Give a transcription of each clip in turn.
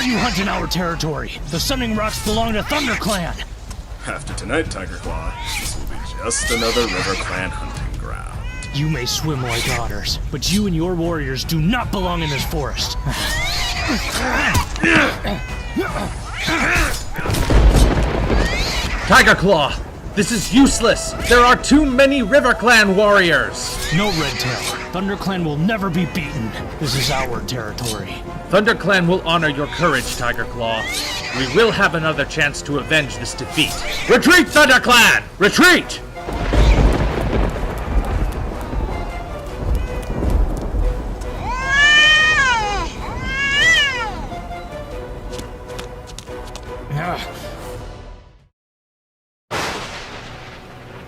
you hunt in our territory. The Sunning Rocks belong to ThunderClan. After tonight, Tiger Claw, this will be just another River Clan hunting ground. You may swim like otters, but you and your warriors do not belong in this forest. Tiger Claw! This is useless! There are too many River Clan warriors! No, Redtail. ThunderClan will never be beaten. This is our territory. ThunderClan will honor your courage, Tiger Claw. We will have another chance to avenge this defeat. Retreat, ThunderClan! Retreat!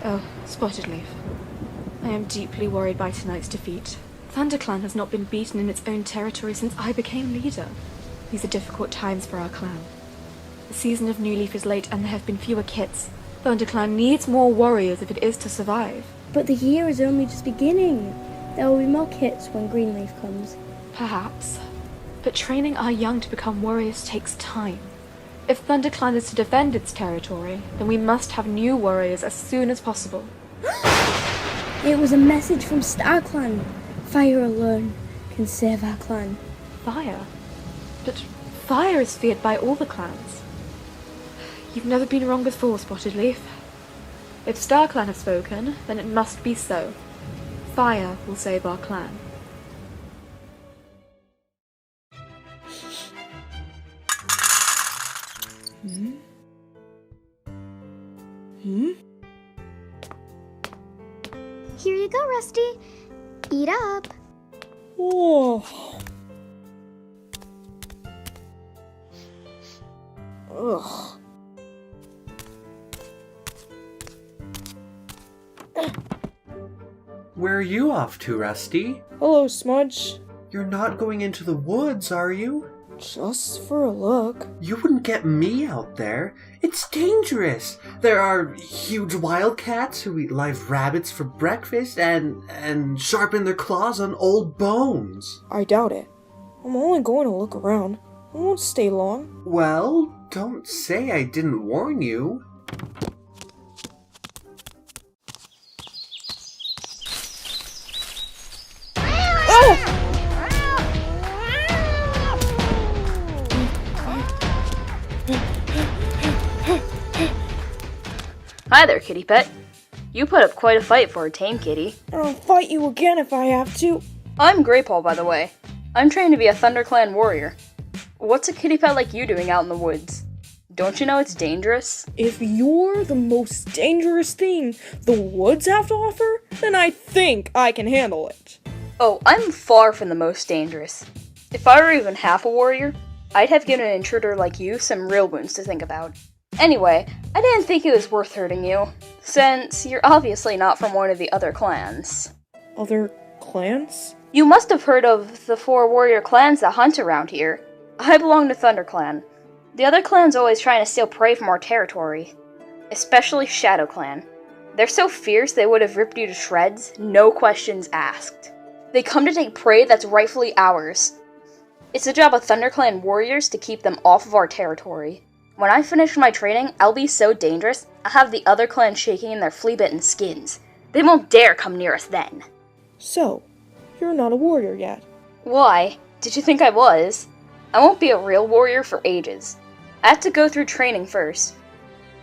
Oh, Spotted Leaf. I am deeply worried by tonight's defeat. ThunderClan has not been beaten in its own territory since I became leader. These are difficult times for our clan. The season of New Leaf is late and there have been fewer kits. ThunderClan needs more warriors if it is to survive. But the year is only just beginning. There will be more kits when Greenleaf comes. Perhaps. But training our young to become warriors takes time. If ThunderClan is to defend its territory, then we must have new warriors as soon as possible. It was a message from StarClan. Fire alone can save our clan. Fire? But fire is feared by all the clans. You've never been wrong before, Spotted Leaf. If StarClan have spoken, then it must be so. Fire will save our clan. Here you go, Rusty. Eat up. Oh. Ugh. Where are you off to, Rusty? Hello, Smudge. You're not going into the woods, are you? Just for a look. You wouldn't get me out there. It's dangerous. There are huge wildcats who eat live rabbits for breakfast and sharpen their claws on old bones. I doubt it. I'm only going to look around. I won't stay long. Well, don't say I didn't warn you. Hi there, kitty pet. You put up quite a fight for a tame kitty. I'll fight you again if I have to. I'm Greypaw, by the way. I'm trained to be a ThunderClan warrior. What's a kitty pet like you doing out in the woods? Don't you know it's dangerous? If you're the most dangerous thing the woods have to offer, then I think I can handle it. Oh, I'm far from the most dangerous. If I were even half a warrior, I'd have given an intruder like you some real wounds to think about. Anyway, I didn't think it was worth hurting you, since you're obviously not from one of the other clans. Other clans? You must have heard of the 4 warrior clans that hunt around here. I belong to ThunderClan. The other clans always trying to steal prey from our territory. Especially ShadowClan. They're so fierce they would have ripped you to shreds, no questions asked. They come to take prey that's rightfully ours. It's the job of ThunderClan warriors to keep them off of our territory. When I finish my training, I'll be so dangerous, I'll have the other clans shaking in their flea-bitten skins. They won't dare come near us then. So, you're not a warrior yet. Why? Did you think I was? I won't be a real warrior for ages. I have to go through training first.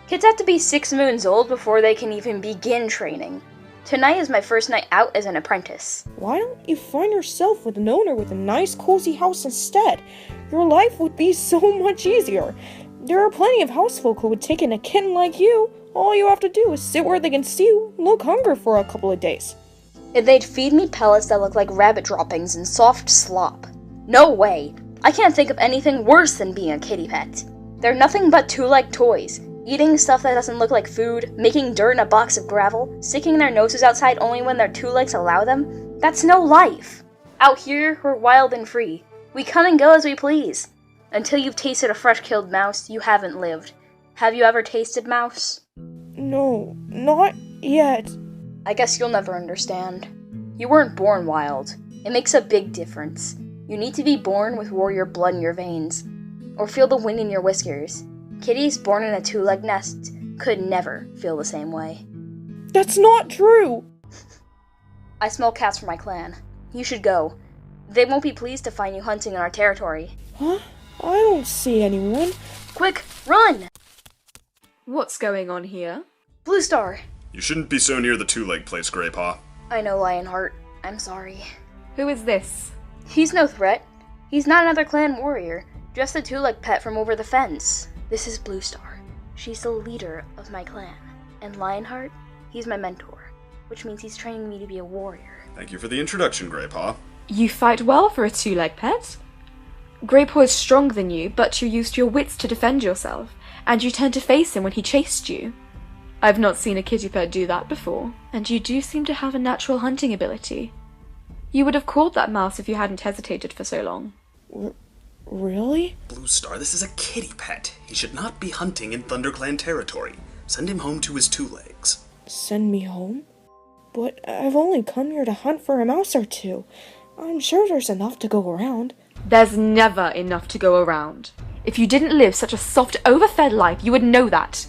Kids have to be 6 moons old before they can even begin training. Tonight is my first night out as an apprentice. Why don't you find yourself with an owner with a nice cozy house instead? Your life would be so much easier. There are plenty of housefolk who would take in a kitten like you. All you have to do is sit where they can see you and look hungry for a couple of days. If they'd feed me pellets that look like rabbit droppings and soft slop. No way! I can't think of anything worse than being a kitty pet. They're nothing but two-legged toys. Eating stuff that doesn't look like food, making dirt in a box of gravel, sticking their noses outside only when their 2 legs allow them. That's no life! Out here, we're wild and free. We come and go as we please. Until you've tasted a fresh-killed mouse, you haven't lived. Have you ever tasted mouse? No, not yet. I guess you'll never understand. You weren't born wild. It makes a big difference. You need to be born with warrior blood in your veins. or feel the wind in your whiskers. Kitties born in a two-legged nest could never feel the same way. That's not true! I smell cats for my clan. You should go. They won't be pleased to find you hunting in our territory. Huh? I don't see anyone. Quick, run! What's going on here? Blue Star! You shouldn't be so near the two-leg place, Greypaw. I know, Lionheart. I'm sorry. Who is this? He's no threat. He's not another clan warrior, just a two-leg pet from over the fence. This is Blue Star. She's the leader of my clan. And Lionheart, he's my mentor, which means he's training me to be a warrior. Thank you for the introduction, Greypaw. You fight well for a two-leg pet. Greypaw is stronger than you, but you used your wits to defend yourself, and you turned to face him when he chased you. I've not seen a kitty pet do that before, and you do seem to have a natural hunting ability. You would have caught that mouse if you hadn't hesitated for so long. Really? Blue Star, this is a kitty pet. He should not be hunting in ThunderClan territory. Send him home to his two legs. Send me home? But I've only come here to hunt for a mouse or two. I'm sure there's enough to go around. There's never enough to go around. If you didn't live such a soft, overfed life, you would know that.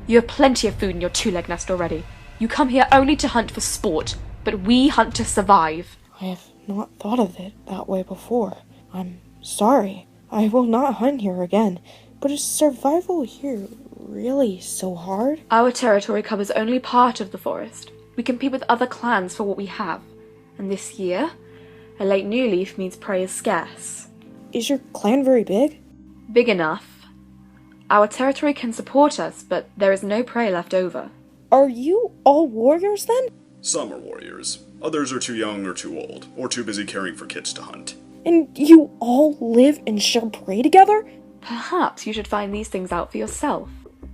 You have plenty of food in your two-leg nest already. You come here only to hunt for sport, but we hunt to survive. I have not thought of it that way before. I'm sorry. I will not hunt here again. But is survival here really so hard? Our territory covers only part of the forest. We compete with other clans for what we have. And this year, a late new leaf means prey is scarce. Is your clan very big? Big enough. Our territory can support us, but there is no prey left over. Are you all warriors then? Some are warriors. Others are too young or too old, or too busy caring for kids to hunt. And you all live and share prey together? Perhaps you should find these things out for yourself.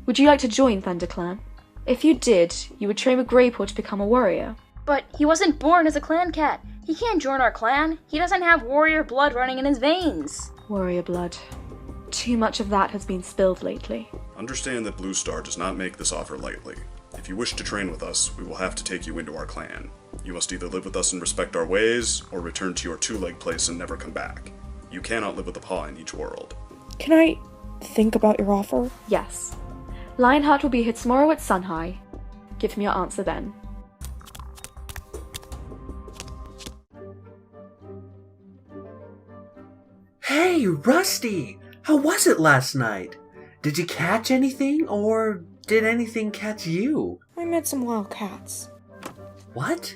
Would you like to join ThunderClan? If you did, you would train with Greypaw to become a warrior. But he wasn't born as a clan cat. He can't join our clan. He doesn't have warrior blood running in his veins. Warrior blood. Too much of that has been spilled lately. Understand that Blue Star does not make this offer lightly. If you wish to train with us, we will have to take you into our clan. You must either live with us and respect our ways, or return to your two-leg place and never come back. You cannot live with a paw in each world. Can I think about your offer? Yes. Lionheart will be here tomorrow at Sunhigh. Give me your answer then. Hey, Rusty! How was it last night? Did you catch anything, or did anything catch you? I met some wild cats. What?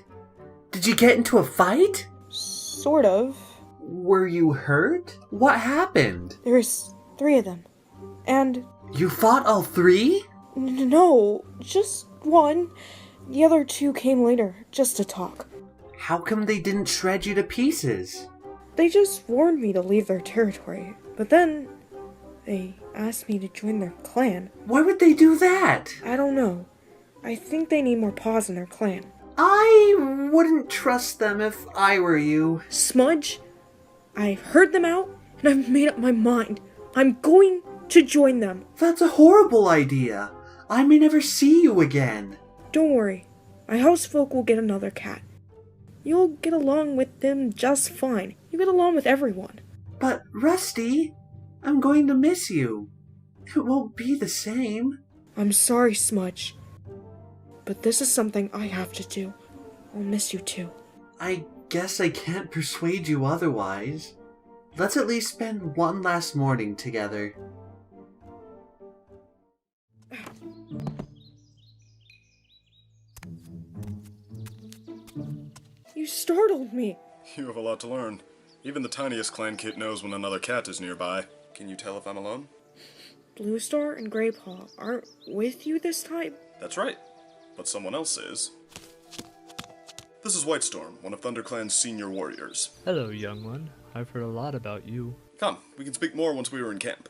Did you get into a fight? Sort of. Were you hurt? What happened? There's 3 of them. And... You fought all 3? No, just one. The other 2 came later, just to talk. How come they didn't shred you to pieces? They just warned me to leave their territory, but then they asked me to join their clan. Why would they do that? I don't know. I think they need more paws in their clan. I wouldn't trust them if I were you. Smudge, I've heard them out, and I've made up my mind. I'm going to join them. That's a horrible idea. I may never see you again. Don't worry. My housefolk will get another cat. You'll get along with them just fine. You get along with everyone. But, Rusty, I'm going to miss you. It won't be the same. I'm sorry, Smudge. But this is something I have to do. I'll miss you too. I guess I can't persuade you otherwise. Let's at least spend one last morning together. You startled me. You have a lot to learn. Even the tiniest clan kit knows when another cat is nearby. Can you tell if I'm alone? Blue Star and Greypaw aren't with you this time? That's right. But someone else is. This is Whitestorm, one of ThunderClan's senior warriors. Hello, young one. I've heard a lot about you. Come, we can speak more once we are in camp.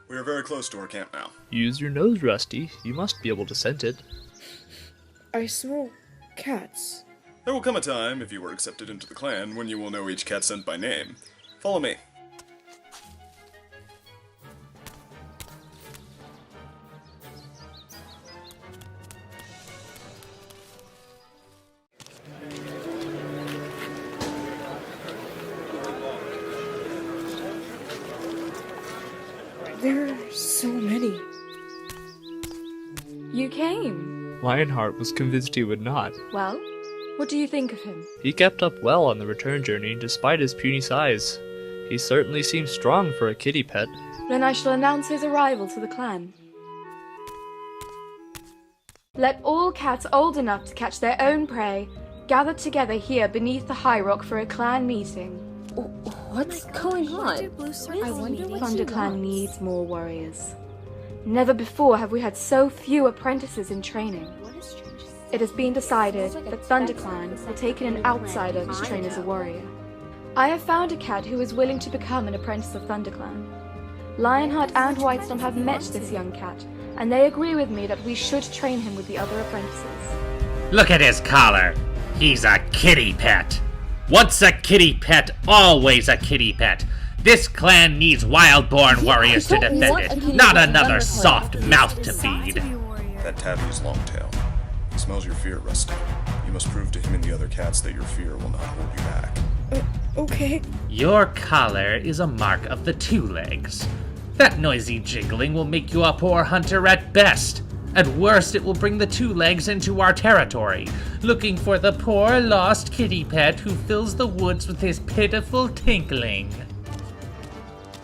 We are very close to our camp now. Use your nose, Rusty. You must be able to scent it. I smell cats. There will come a time, if you were accepted into the clan, when you will know each cat sent by name. Follow me. There are so many. You came. Lionheart was convinced he would not. Well, what do you think of him? He kept up well on the return journey despite his puny size. He certainly seems strong for a kitty pet. Then I shall announce his arrival to the clan. Let all cats old enough to catch their own prey gather together here beneath the High Rock for a clan meeting. What's going on? ThunderClan needs more warriors. Never before have we had so few apprentices in training. It has been decided that ThunderClan will take in an outsider to train as a warrior. I have found a cat who is willing to become an apprentice of ThunderClan. Lionheart and Whitestorm have met this young cat, and they agree with me that we should train him with the other apprentices. Look at his collar. He's a kitty pet. Once a kitty pet, always a kitty pet. This clan needs wild-born warriors to defend it, not another soft mouth to feed. That tabby is Longtail. He smells your fear, Rusty. You must prove to him and the other cats that your fear will not hold you back. Okay. Your collar is a mark of the two legs. That noisy jiggling will make you a poor hunter at best. At worst, it will bring the two legs into our territory, looking for the poor lost kitty pet who fills the woods with his pitiful tinkling.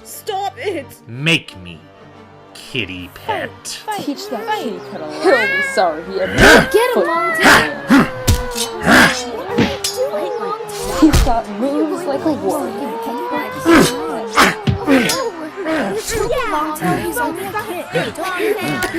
Stop it! Make me, kitty pet. Teach that kitty pet a lesson. He'll be sorry he ever Get him, Longtail! He's got moves like a warrior. Longtail, he's only a kid. Don't do that.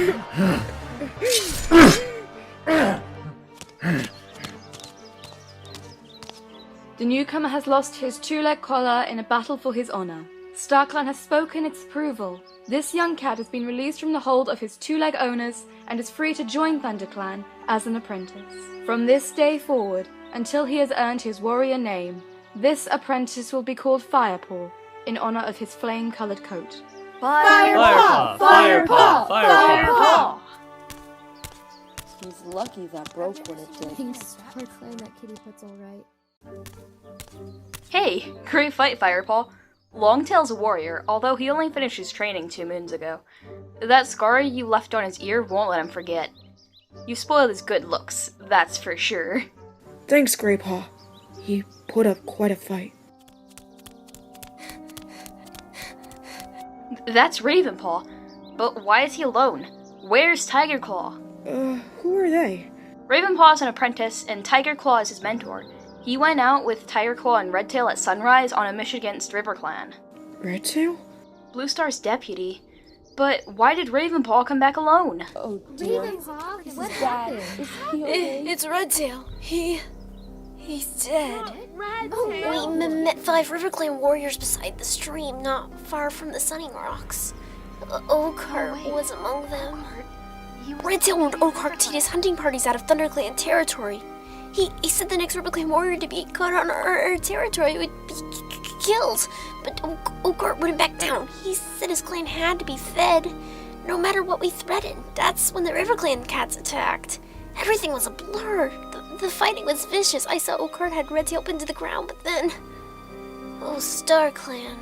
The newcomer has lost his two-leg collar in a battle for his honor. StarClan has spoken its approval. This young cat has been released from the hold of his two-leg owners and is free to join ThunderClan as an apprentice. From this day forward, until he has earned his warrior name, this apprentice will be called Firepaw, in honor of his flame-colored coat. Firepaw! Firepaw! Firepaw! He's lucky that broke when it did. Thanks for clearing that kitty pet's alright. Hey, great fight, Firepaw. Longtail's a warrior, although he only finished his training 2 moons ago. That scar you left on his ear won't let him forget. You spoiled his good looks, that's for sure. Thanks, Greypaw. He put up quite a fight. That's Ravenpaw. But why is he alone? Where's Tigerclaw? Who are they? Ravenpaw is an apprentice, and Tigerclaw is his mentor. He went out with Tigerclaw and Redtail at sunrise on a mission against RiverClan. Redtail? Bluestar's deputy. But why did Ravenpaw come back alone? Oh dear. Ravenpaw, what happened? Is he okay? It's Redtail. He's dead. Oh, We met 5 RiverClan warriors beside the stream, not far from the Sunning Rocks. Oakheart was among them. Redtail warned Oakheart to take his hunting parties out of ThunderClan territory. He said the next RiverClan warrior to be caught on our territory would be killed, but Oakheart wouldn't back down. He said his clan had to be fed, no matter what we threatened. That's when the RiverClan cats attacked. Everything was a blur. The fighting was vicious. I saw Oakheart had Redtail pinned to the ground, but then... Oh, StarClan.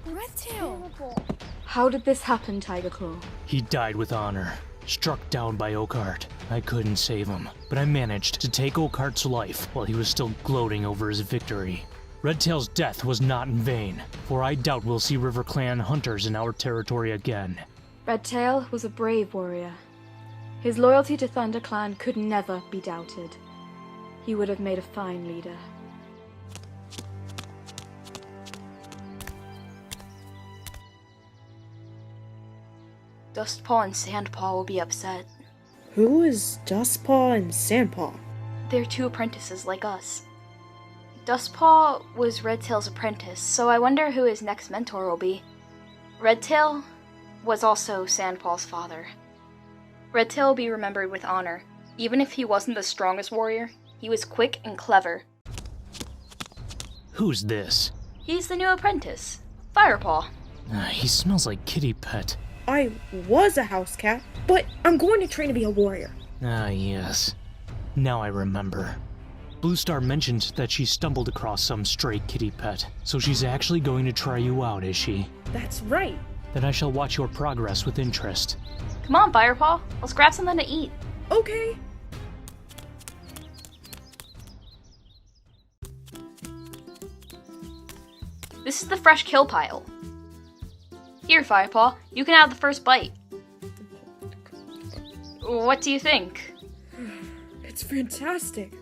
Redtail! How did this happen, Tigerclaw? He died with honor, struck down by Oakheart. I couldn't save him, but I managed to take Oakheart's life while he was still gloating over his victory. Redtail's death was not in vain, for I doubt we'll see RiverClan hunters in our territory again. Redtail was a brave warrior. His loyalty to ThunderClan could never be doubted. He would have made a fine leader. Dustpaw and Sandpaw will be upset. Who is Dustpaw and Sandpaw? They're 2 apprentices like us. Dustpaw was Redtail's apprentice, so I wonder who his next mentor will be. Redtail? was also Sandpaw's father. Redtail will be remembered with honor. Even if he wasn't the strongest warrior, he was quick and clever. Who's this? He's the new apprentice, Firepaw. He smells like kitty pet. I was a house cat, but I'm going to train to be a warrior. Ah, yes. Now I remember. Blue Star mentioned that she stumbled across some stray kitty pet, so she's actually going to try you out, is she? That's right. Then I shall watch your progress with interest. Come on, Firepaw. Let's grab something to eat. Okay. This is the fresh kill pile. Here, Firepaw, you can have the first bite. What do you think? It's fantastic.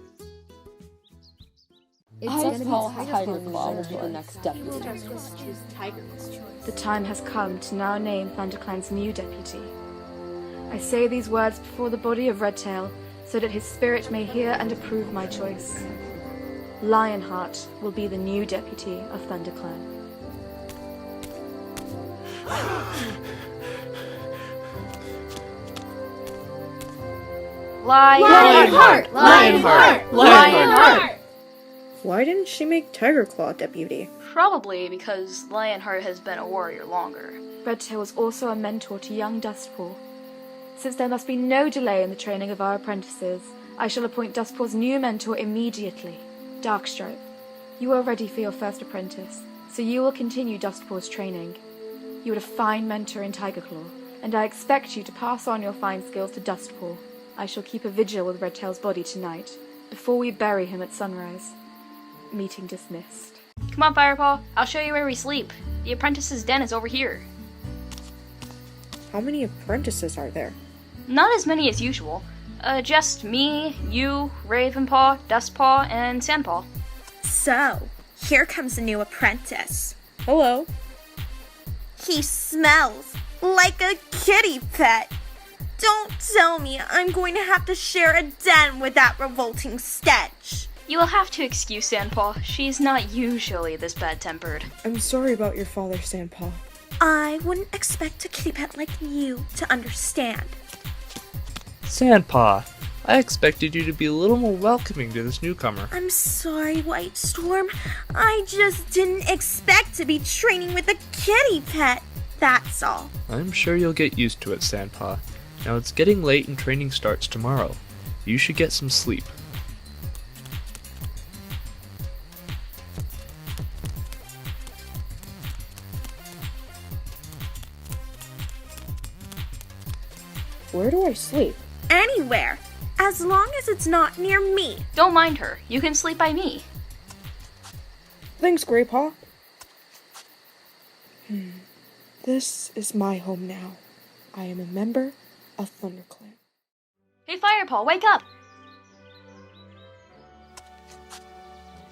Paul Tiger Claw will be the next deputy. The time has come to now name ThunderClan's new deputy. I say these words before the body of Redtail, so that his spirit may hear and approve my choice. Lionheart will be the new deputy of ThunderClan. Lionheart! Lionheart! Lionheart! Why didn't she make Tigerclaw deputy? Probably because Lionheart has been a warrior longer. Redtail was also a mentor to young Dustpaw. Since there must be no delay in the training of our apprentices, I shall appoint Dustpaw's new mentor immediately, Darkstripe. You are ready for your first apprentice, so you will continue Dustpaw's training. You had a fine mentor in Tigerclaw, and I expect you to pass on your fine skills to Dustpaw. I shall keep a vigil with Redtail's body tonight, before we bury him at sunrise. Meeting dismissed. Come on, Firepaw. I'll show you where we sleep. The apprentice's den is over here. How many apprentices are there? Not as many as usual. Just me, you, Ravenpaw, Dustpaw, and Sandpaw. So, here comes a new apprentice. Hello. He smells like a kitty pet. Don't tell me I'm going to have to share a den with that revolting stench. You will have to excuse Sandpaw. She's not usually this bad-tempered. I'm sorry about your father, Sandpaw. I wouldn't expect a kitty pet like you to understand. Sandpaw, I expected you to be a little more welcoming to this newcomer. I'm sorry, White Storm. I just didn't expect to be training with a kitty pet. That's all. I'm sure you'll get used to it, Sandpaw. Now it's getting late and training starts tomorrow. You should get some sleep. Where do I sleep? Anywhere, as long as it's not near me. Don't mind her. You can sleep by me. Thanks, Greypaw. This is my home now. I am a member of ThunderClan. Hey, Firepaw, wake up!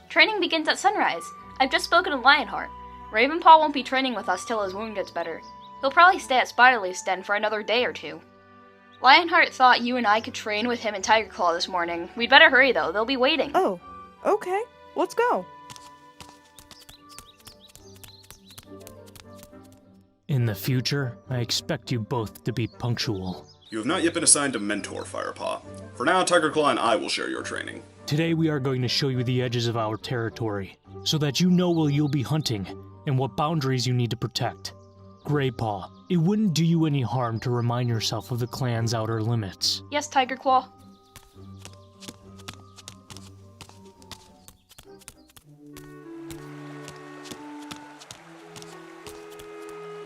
Training begins at sunrise. I've just spoken to Lionheart. Ravenpaw won't be training with us till his wound gets better. He'll probably stay at Spiderleaf's den for another day or two. Lionheart thought you and I could train with him in Tigerclaw this morning. We'd better hurry, though. They'll be waiting. Oh, okay. Let's go. In the future, I expect you both to be punctual. You have not yet been assigned a mentor, Firepaw. For now, Tigerclaw and I will share your training. Today we are going to show you the edges of our territory, so that you know where you'll be hunting and what boundaries you need to protect. Greypaw, it wouldn't do you any harm to remind yourself of the clan's outer limits. Yes, Tigerclaw.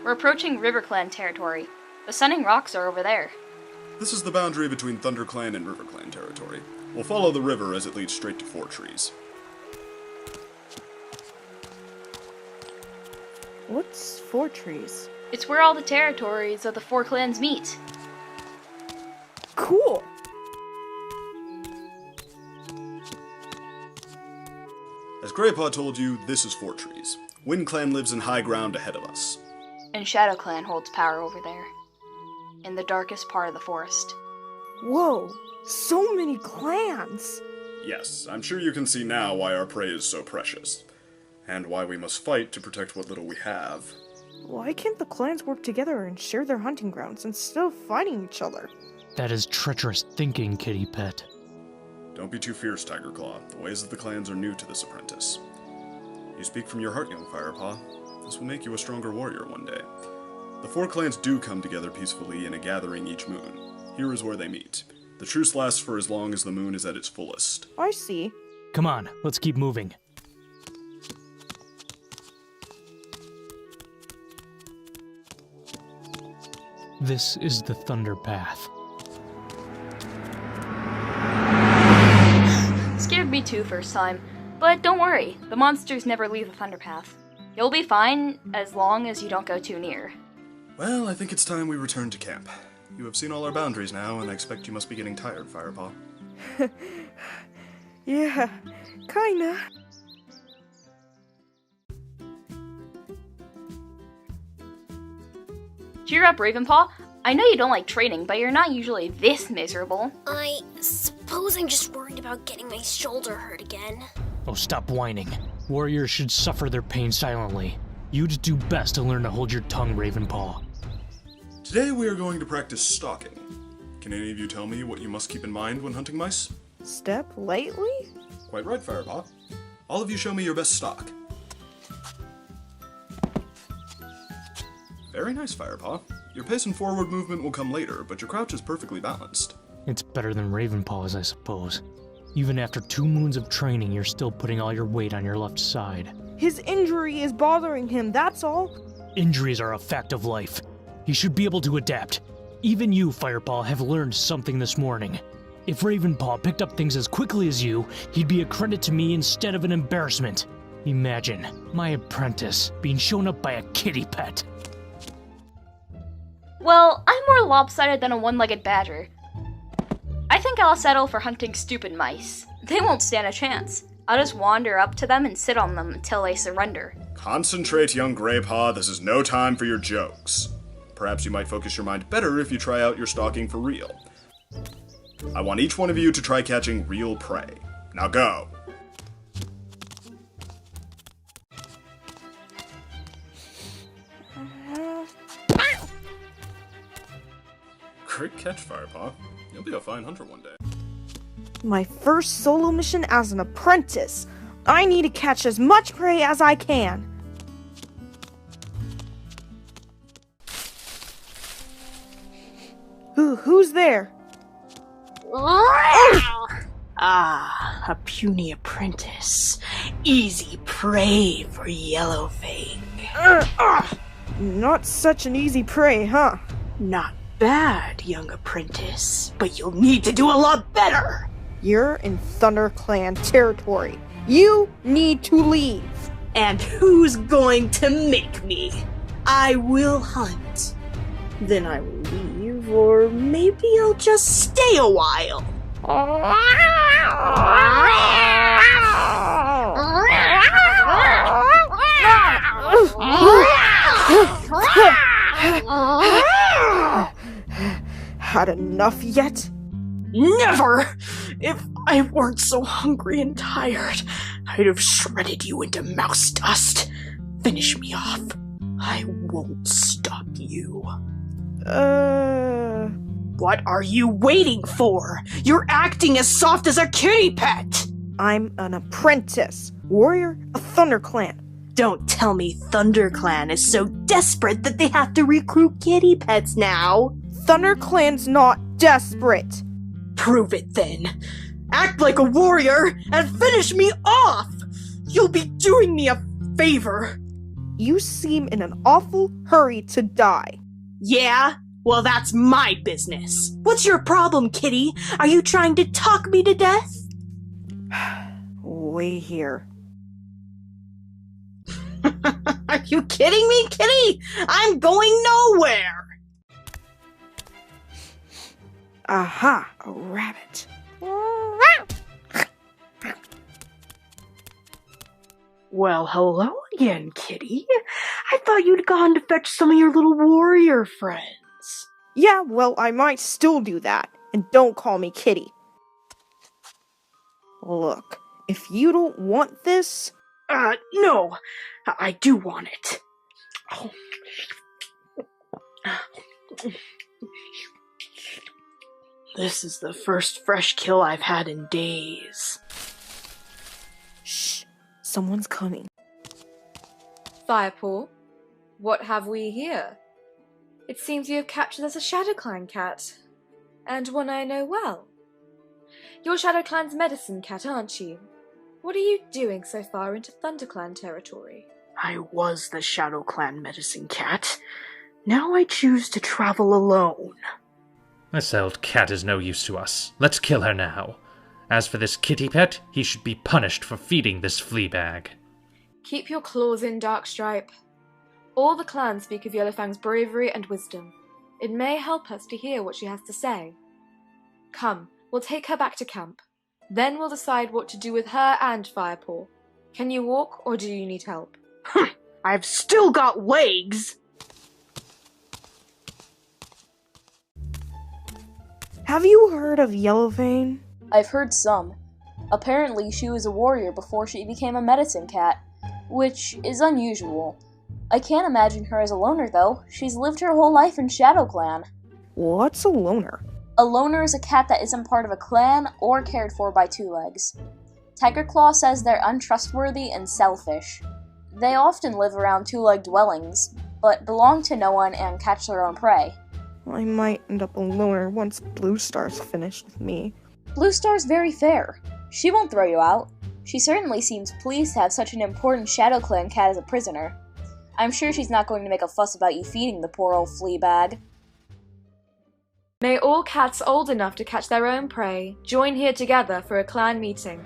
We're approaching RiverClan territory. The Sunning Rocks are over there. This is the boundary between ThunderClan and RiverClan territory. We'll follow the river as it leads straight to Four Trees. What's Four Trees? It's where all the territories of the four clans meet. Cool! As Greypaw told you, this is Four Trees. Wind Clan lives in high ground ahead of us. And Shadow Clan holds power over there. In the darkest part of the forest. Whoa! So many clans! Yes, I'm sure you can see now why our prey is so precious. And why we must fight to protect what little we have. Why can't the clans work together and share their hunting grounds instead of fighting each other? That is treacherous thinking, kitty pet. Don't be too fierce, Tiger Claw. The ways of the clans are new to this apprentice. You speak from your heart, young Firepaw. This will make you a stronger warrior one day. The 4 clans do come together peacefully in a gathering each moon. Here is where they meet. The truce lasts for as long as the moon is at its fullest. I see. Come on, let's keep moving. This is the Thunder Path. Scared me too first time, but don't worry, the monsters never leave the Thunder Path. You'll be fine as long as you don't go too near. Well, I think it's time we return to camp. You have seen all our boundaries now, and I expect you must be getting tired, Firepaw. Yeah, kinda. Cheer up, Ravenpaw. I know you don't like training, but you're not usually this miserable. I suppose I'm just worried about getting my shoulder hurt again. Oh, stop whining. Warriors should suffer their pain silently. You'd do best to learn to hold your tongue, Ravenpaw. Today we are going to practice stalking. Can any of you tell me what you must keep in mind when hunting mice? Step lightly? Quite right, Firepaw. All of you show me your best stalk. Very nice, Firepaw. Your pace and forward movement will come later, but your crouch is perfectly balanced. It's better than Ravenpaw's, I suppose. Even after 2 moons of training, you're still putting all your weight on your left side. His injury is bothering him, that's all. Injuries are a fact of life. He should be able to adapt. Even you, Firepaw, have learned something this morning. If Ravenpaw picked up things as quickly as you, he'd be a credit to me instead of an embarrassment. Imagine, my apprentice being shown up by a kitty pet. Well, I'm more lopsided than a one-legged badger. I think I'll settle for hunting stupid mice. They won't stand a chance. I'll just wander up to them and sit on them until they surrender. Concentrate, young Greypaw. This is no time for your jokes. Perhaps you might focus your mind better if you try out your stalking for real. I want each one of you to try catching real prey. Now go! Great catch, Firepaw. You'll be a fine hunter one day. My first solo mission as an apprentice. I need to catch as much prey as I can. Who's there? Ah, a puny apprentice. Easy prey for Yellowfang. Not such an easy prey, huh? Not bad, young apprentice, but you'll need to do a lot better. You're in ThunderClan territory. You need to leave. And who's going to make me? I will hunt. Then I will leave, or maybe I'll just stay a while. Had enough yet? Never! If I weren't so hungry and tired, I'd have shredded you into mouse dust. Finish me off. I won't stop you. What are you waiting for? You're acting as soft as a kitty pet! I'm an apprentice. Warrior of ThunderClan. Don't tell me ThunderClan is so desperate that they have to recruit kitty pets now. ThunderClan's not desperate. Prove it then. Act like a warrior and finish me off! You'll be doing me a favor. You seem in an awful hurry to die. Yeah? Well, that's my business. What's your problem, kitty? Are you trying to talk me to death? Wait here. Are you kidding me, kitty? I'm going nowhere! Aha, a rabbit. Well, hello again, kitty. I thought you'd gone to fetch some of your little warrior friends. Yeah, well, I might still do that. And don't call me kitty. Look, if you don't want this... No, I do want it. This is the first fresh kill I've had in days. Shh, someone's coming. Firepaw, what have we here? It seems you have captured us a Shadow Clan cat, and one I know well. You're Shadow Clan's medicine cat, aren't you? What are you doing so far into ThunderClan territory? I was the Shadow Clan medicine cat. Now I choose to travel alone. This old cat is no use to us. Let's kill her now. As for this kitty pet, he should be punished for feeding this flea bag. Keep your claws in, Darkstripe. All the clans speak of Yellowfang's bravery and wisdom. It may help us to hear what she has to say. Come, we'll take her back to camp. Then we'll decide what to do with her and Firepaw. Can you walk, or do you need help? I've still got legs! Have you heard of Yellowfang? I've heard some. Apparently, she was a warrior before she became a medicine cat, which is unusual. I can't imagine her as a loner, though. She's lived her whole life in Shadow Clan. What's a loner? A loner is a cat that isn't part of a clan or cared for by Two Legs. Tiger Claw says they're untrustworthy and selfish. They often live around two-legged dwellings, but belong to no one and catch their own prey. I might end up a loner once Blue Star's finished with me. Blue Star's very fair. She won't throw you out. She certainly seems pleased to have such an important Shadow Clan cat as a prisoner. I'm sure she's not going to make a fuss about you feeding the poor old flea bag. May all cats old enough to catch their own prey join here together for a clan meeting.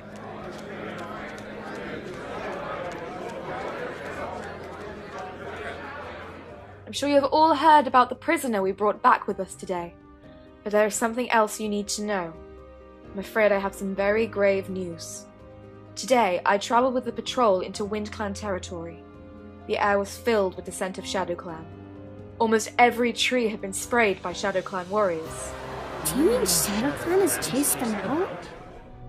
I'm sure you have all heard about the prisoner we brought back with us today, but there is something else you need to know. I'm afraid I have some very grave news. Today, I traveled with the patrol into Wind Clan territory. The air was filled with the scent of Shadow Clan. Almost every tree had been sprayed by Shadow Clan warriors. Do you mean Shadow Clan has chased them out?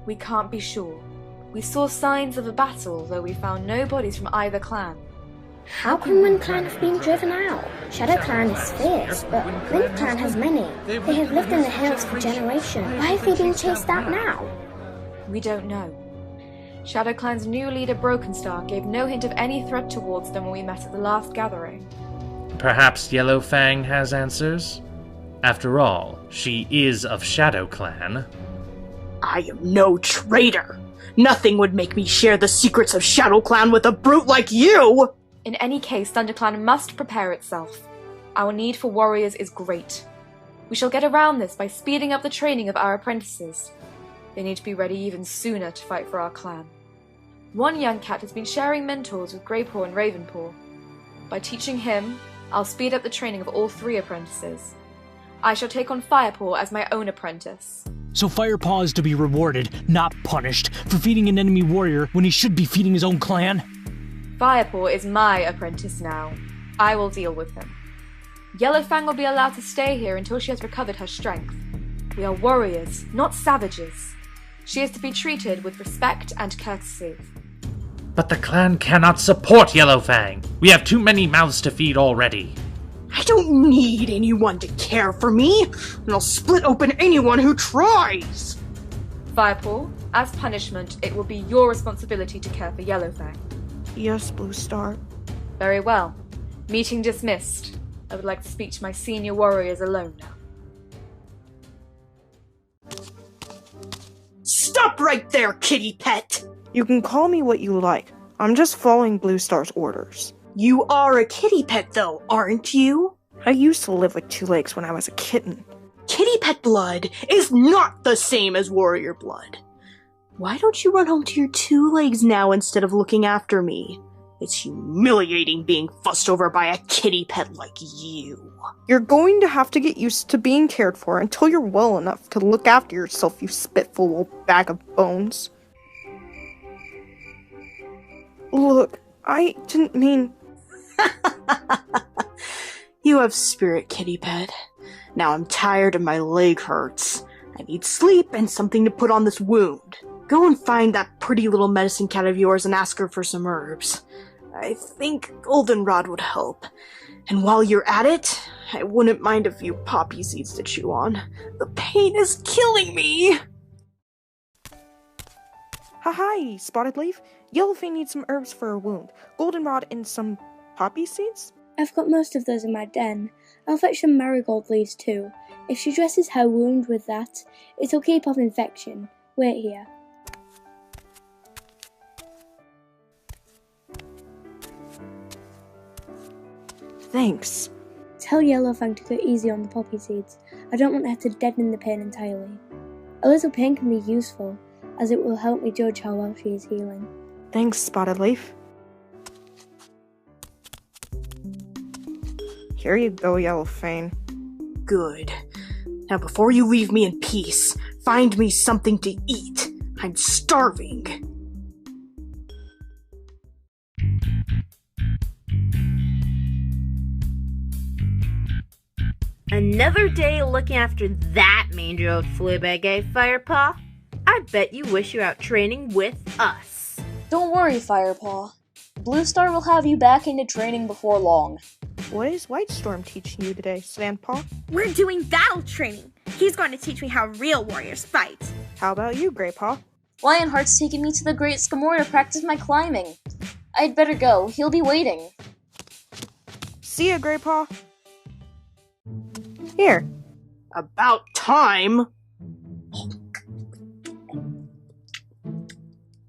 We can't be sure. We saw signs of a battle, though we found no bodies from either clan. How can Wind Clan have been driven out? Shadow Clan is fierce, but Wind Clan has many. They have lived in the hills for generations. Why have they been chased out now? We don't know. Shadow Clan's new leader Brokenstar gave no hint of any threat towards them when we met at the last gathering. Perhaps Yellowfang has answers? After all, she is of Shadow Clan. I am no traitor! Nothing would make me share the secrets of Shadow Clan with a brute like you! In any case, ThunderClan must prepare itself. Our need for warriors is great. We shall get around this by speeding up the training of our apprentices. They need to be ready even sooner to fight for our clan. One young cat has been sharing mentors with Greypaw and Ravenpaw. By teaching him, I'll speed up the training of all three apprentices. I shall take on Firepaw as my own apprentice. So Firepaw is to be rewarded, not punished, for feeding an enemy warrior when he should be feeding his own clan? Firepaw is my apprentice now. I will deal with him. Yellowfang will be allowed to stay here until she has recovered her strength. We are warriors, not savages. She is to be treated with respect and courtesy. But the clan cannot support Yellowfang. We have too many mouths to feed already. I don't need anyone to care for me, and I'll split open anyone who tries! Firepaw, as punishment, it will be your responsibility to care for Yellowfang. Yes, Blue Star. Very well. Meeting dismissed. I would like to speak to my senior warriors alone now. Stop right there, kitty pet! You can call me what you like. I'm just following Blue Star's orders. You are a kitty pet, though, aren't you? I used to live with Two Legs when I was a kitten. Kitty pet blood is not the same as warrior blood. Why don't you run home to your Two Legs now instead of looking after me? It's humiliating being fussed over by a kitty pet like you. You're going to have to get used to being cared for until you're well enough to look after yourself, you spiteful old bag of bones. Look, I didn't mean... You have spirit, kitty pet. Now I'm tired and my leg hurts. I need sleep and something to put on this wound. Go and find that pretty little medicine cat of yours and ask her for some herbs. I think goldenrod would help. And while you're at it, I wouldn't mind a few poppy seeds to chew on. The pain is killing me! Hi, Spotted Leaf. Yellowfin needs some herbs for her wound. Goldenrod and some poppy seeds? I've got most of those in my den. I'll fetch some marigold leaves too. If she dresses her wound with that, it'll keep off infection. Wait here. Thanks. Tell Yellowfang to go easy on the poppy seeds. I don't want her to deaden the pain entirely. A little pain can be useful, as it will help me judge how well she is healing. Thanks, Spotted Leaf. Here you go, Yellowfang. Good. Now before you leave me in peace, find me something to eat. I'm starving. Another day looking after that mangy old fleabag, eh, Firepaw? I bet you wish you were out training with us. Don't worry, Firepaw. Blue Star will have you back into training before long. What is Whitestorm teaching you today, Sandpaw? We're doing battle training. He's going to teach me how real warriors fight. How about you, Greypaw? Lionheart's taking me to the Great Skimore to practice my climbing. I'd better go. He'll be waiting. See ya, Greypaw. Here. About time.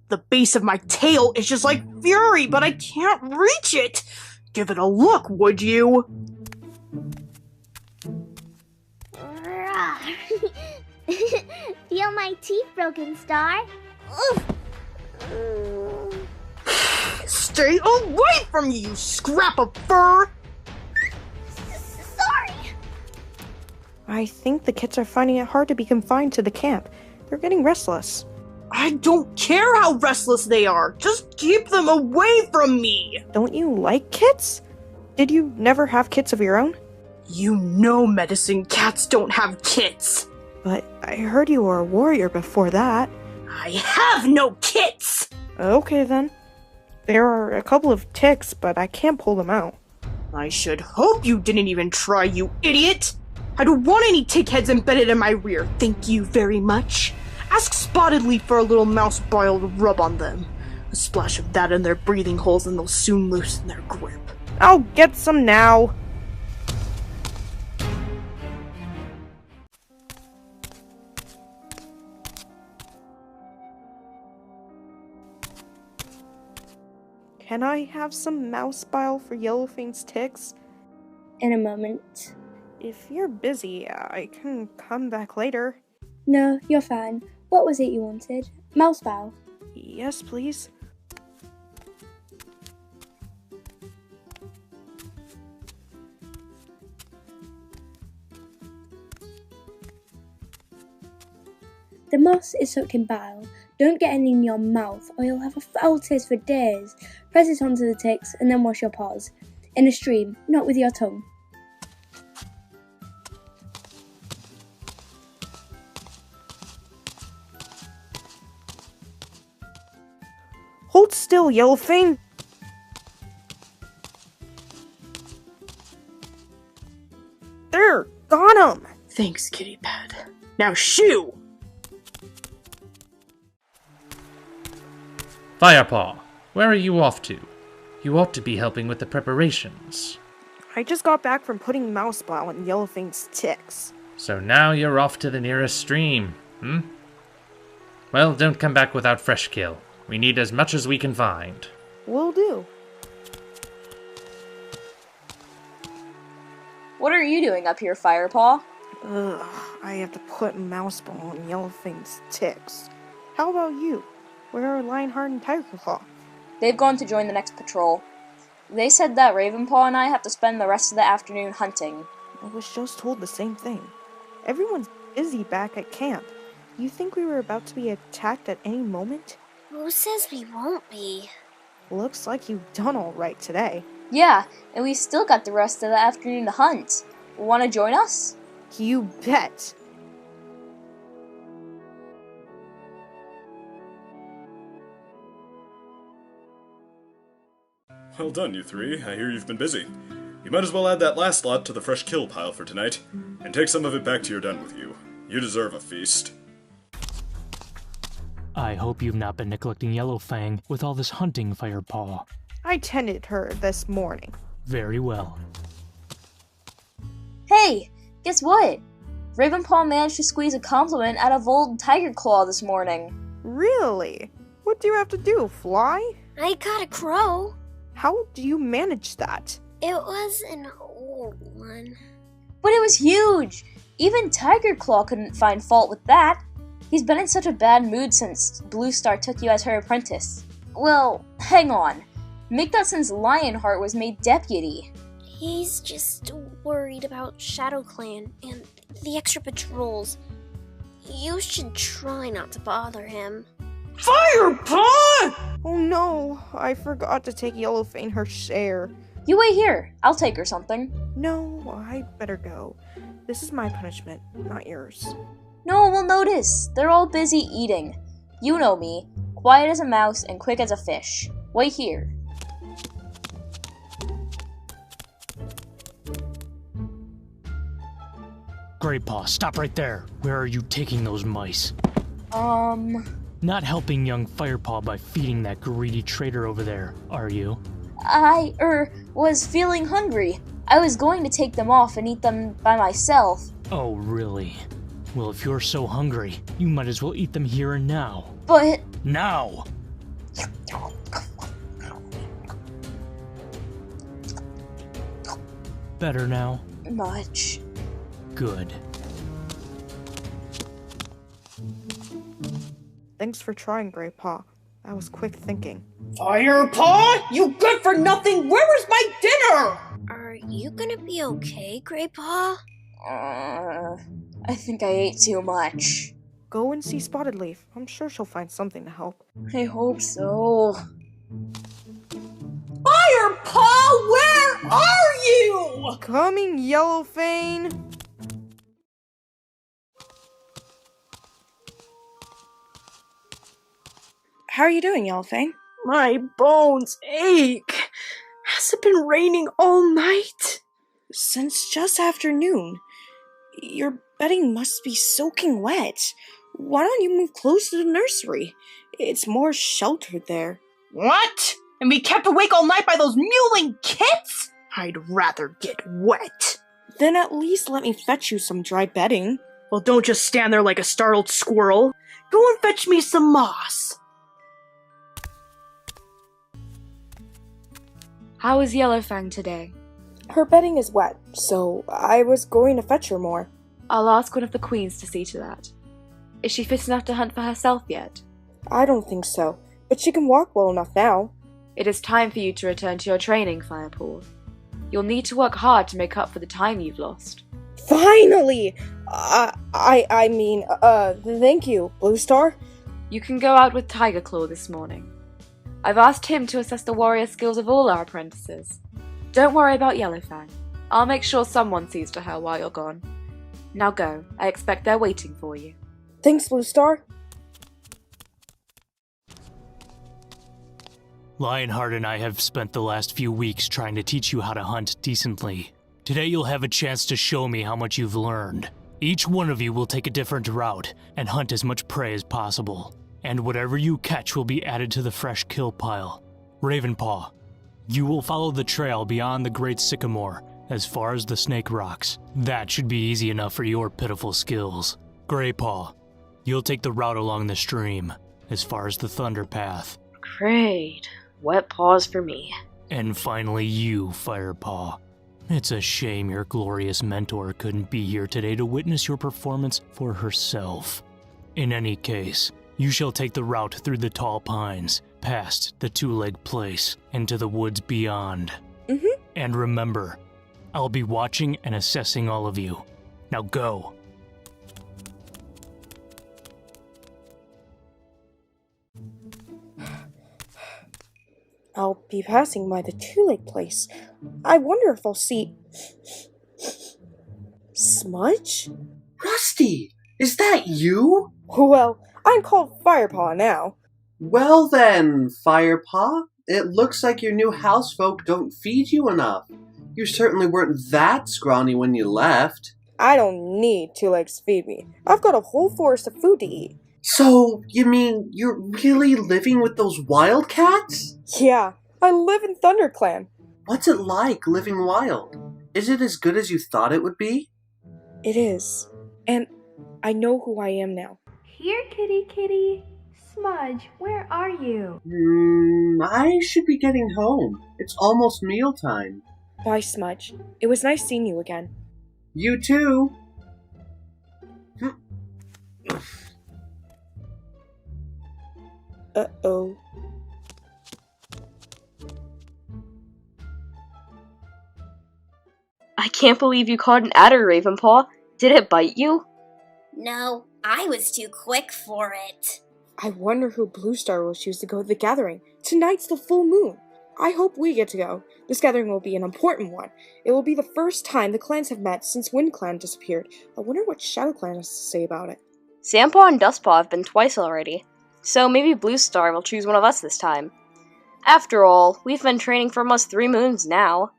The base of my tail is just like fury, but I can't reach it. Give it a look, would you? Feel my teeth, Broken Star. Stay away from me, you scrap of fur! Sorry! I think the kids are finding it hard to be confined to the camp. They're getting restless. I don't care how restless they are. Just keep them away from me! Don't you like kits? Did you never have kits of your own? You know medicine cats don't have kits. But I heard you were a warrior before that. I have no kits! Okay then. There are a couple of ticks, but I can't pull them out. I should hope you didn't even try, you idiot! I don't want any tick heads embedded in my rear, thank you very much. Ask Spotted Leaf for a little mouse bile to rub on them. A splash of that in their breathing holes and they'll soon loosen their grip. I'll get some now. Can I have some mouse bile for Yellowfang's ticks? In a moment. If you're busy, I can come back later. No, you're fine. What was it you wanted? Mouse bile? Yes, please. The moss is soaked in bile. Don't get any in your mouth or you'll have a foul taste for days. Press it onto the ticks and then wash your paws. In a stream, not with your tongue. Hold still, Yellowfang! There! Got him! Thanks, kitty pet. Now shoo! Firepaw, where are you off to? You ought to be helping with the preparations. I just got back from putting mouse bile in Yellowfang's ticks. So now you're off to the nearest stream, hmm? Well, don't come back without fresh kill. We need as much as we can find. Will do. What are you doing up here, Firepaw? Ugh, I have to put mouse bile in Yellowfang's ticks. How about you? Where are Lionheart and Tigerclaw? They've gone to join the next patrol. They said that Ravenpaw and I have to spend the rest of the afternoon hunting. I was just told the same thing. Everyone's busy back at camp. You think we were about to be attacked at any moment? Who says we won't be? Looks like you've done all right today. Yeah, and we still got the rest of the afternoon to hunt. Want to join us? You bet! Well done, you three. I hear you've been busy. You might as well add that last lot to the fresh kill pile for tonight, and take some of it back to your den with you. You deserve a feast. I hope you've not been neglecting Yellowfang with all this hunting, Firepaw. I tended her this morning. Very well. Hey, guess what? Ravenpaw managed to squeeze a compliment out of old Tiger Claw this morning. Really? What do you have to do, fly? I got a crow. How do you manage that? It was an old one. But it was huge! Even Tiger Claw couldn't find fault with that. He's been in such a bad mood since Bluestar took you as her apprentice. Well, hang on. Make that since Lionheart was made deputy. He's just worried about ShadowClan and the extra patrols. You should try not to bother him. Firepaw! Oh no, I forgot to take Yellowfang her share. You wait here. I'll take her something. No, I'd better go. This is my punishment, not yours. No one will notice. They're all busy eating. You know me. Quiet as a mouse and quick as a fish. Wait here. Greypaw, stop right there. Where are you taking those mice? Not helping young Firepaw by feeding that greedy traitor over there, are you? I, was feeling hungry. I was going to take them off and eat them by myself. Oh, really? Well, if you're so hungry, you might as well eat them here and now. But... Now! Better now? Much. Good. Thanks for trying, Greypaw. That was quick thinking. Firepaw, you good for nothing! Where is my dinner? Are you gonna be okay, Greypaw? I think I ate too much. Go and see Spotted Leaf. I'm sure she'll find something to help. I hope so. Firepaw, where are you? Coming, Yellowfang! How are you doing, Yellowfang? My bones ache. Has it been raining all night? Since just afternoon. Your bedding must be soaking wet. Why don't you move close to the nursery? It's more sheltered there. What? And be kept awake all night by those mewling kits? I'd rather get wet. Then at least let me fetch you some dry bedding. Well, don't just stand there like a startled squirrel. Go and fetch me some moss. How is Yellowfang today? Her bedding is wet, so I was going to fetch her more. I'll ask one of the queens to see to that. Is she fit enough to hunt for herself yet? I don't think so, but she can walk well enough now. It is time for you to return to your training, Firepaw. You'll need to work hard to make up for the time you've lost. Finally! Thank you, Bluestar. You can go out with Tiger Claw this morning. I've asked him to assess the warrior skills of all our apprentices. Don't worry about Yellowfang. I'll make sure someone sees to her while you're gone. Now go. I expect they're waiting for you. Thanks, Bluestar. Lionheart and I have spent the last few weeks trying to teach you how to hunt decently. Today you'll have a chance to show me how much you've learned. Each one of you will take a different route and hunt as much prey as possible. And whatever you catch will be added to the fresh kill pile. Ravenpaw, you will follow the trail beyond the Great Sycamore as far as the Snake Rocks. That should be easy enough for your pitiful skills. Greypaw, you'll take the route along the stream as far as the Thunder Path. Great. Wet paws for me. And finally you, Firepaw. It's a shame your glorious mentor couldn't be here today to witness your performance for herself. In any case, you shall take the route through the tall pines, past the two-leg place, and to the woods beyond. And remember, I'll be watching and assessing all of you. Now go. I'll be passing by the two-leg place. I wonder if I'll see... Smudge? Rusty, is that you? Well, I'm called Firepaw now. Well then, Firepaw, It looks like your new housefolk don't feed you enough. You certainly weren't that scrawny when you left. I don't need two legs to feed me. I've got a whole forest of food to eat. So, you mean you're really living with those wildcats? Yeah, I live in ThunderClan. What's it like living wild? Is it as good as you thought it would be? It is. And I know who I am now. Here, kitty kitty. Smudge, where are you? I should be getting home. It's almost mealtime. Bye, Smudge. It was nice seeing you again. You too. Uh-oh. I can't believe you caught an adder, Ravenpaw. Did it bite you? No, I was too quick for it. I wonder who Bluestar will choose to go to the gathering. Tonight's the full moon. I hope we get to go. This gathering will be an important one. It will be the first time the clans have met since WindClan disappeared. I wonder what ShadowClan has to say about it. Sandpaw and Dustpaw have been twice already, so maybe Bluestar will choose one of us this time. After all, we've been training for almost 3 moons now.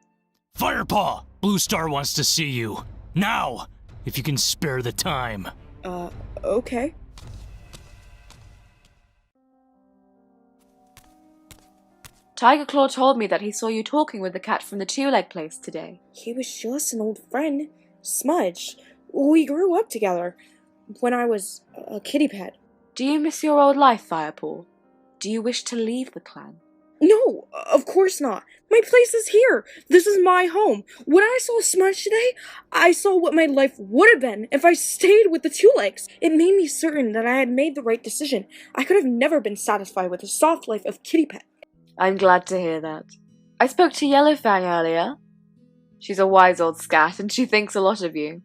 Firepaw! Bluestar wants to see you. Now! If you can spare the time. Okay. Tiger Claw told me that he saw you talking with the cat from the two-leg place today. He was just an old friend, Smudge. We grew up together when I was a kitty pet. Do you miss your old life, Firepaw? Do you wish to leave the clan? No, of course not. My place is here. This is my home. When I saw Smudge today, I saw what my life would have been if I stayed with the two legs. It made me certain that I had made the right decision. I could have never been satisfied with the soft life of kitty pet. I'm glad to hear that. I spoke to Yellowfang earlier. She's a wise old scat, and she thinks a lot of you.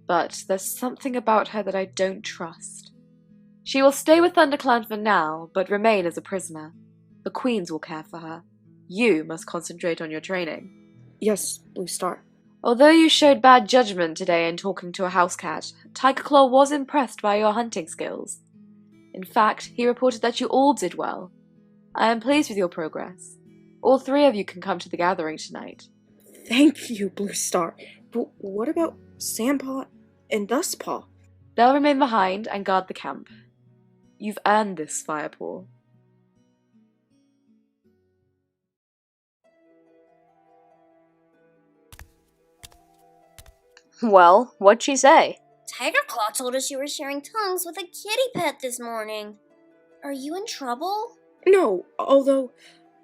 But there's something about her that I don't trust. She will stay with ThunderClan for now, but remain as a prisoner. The Queens will care for her. You must concentrate on your training. Yes, Bluestar. Although you showed bad judgment today in talking to a house cat, Tiger Claw was impressed by your hunting skills. In fact, he reported that you all did well. I am pleased with your progress. All 3 of you can come to the gathering tonight. Thank you, Bluestar. But what about Sandpaw and Dustpaw? They'll remain behind and guard the camp. You've earned this, Firepaw. Well, what'd she say? Tiger Claw told us you were sharing tongues with a kitty pet this morning. Are you in trouble? No, although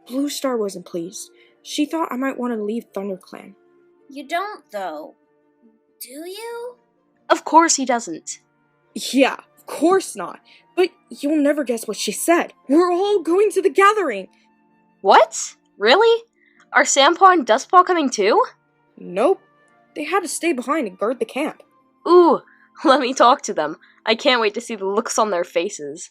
Bluestar wasn't pleased. She thought I might want to leave ThunderClan. You don't, though. Do you? Of course he doesn't. Yeah, of course not. But you'll never guess what she said. We're all going to the gathering. What? Really? Are Sandpaw and Dustpaw coming too? Nope. They had to stay behind and guard the camp. Ooh, let me talk to them. I can't wait to see the looks on their faces.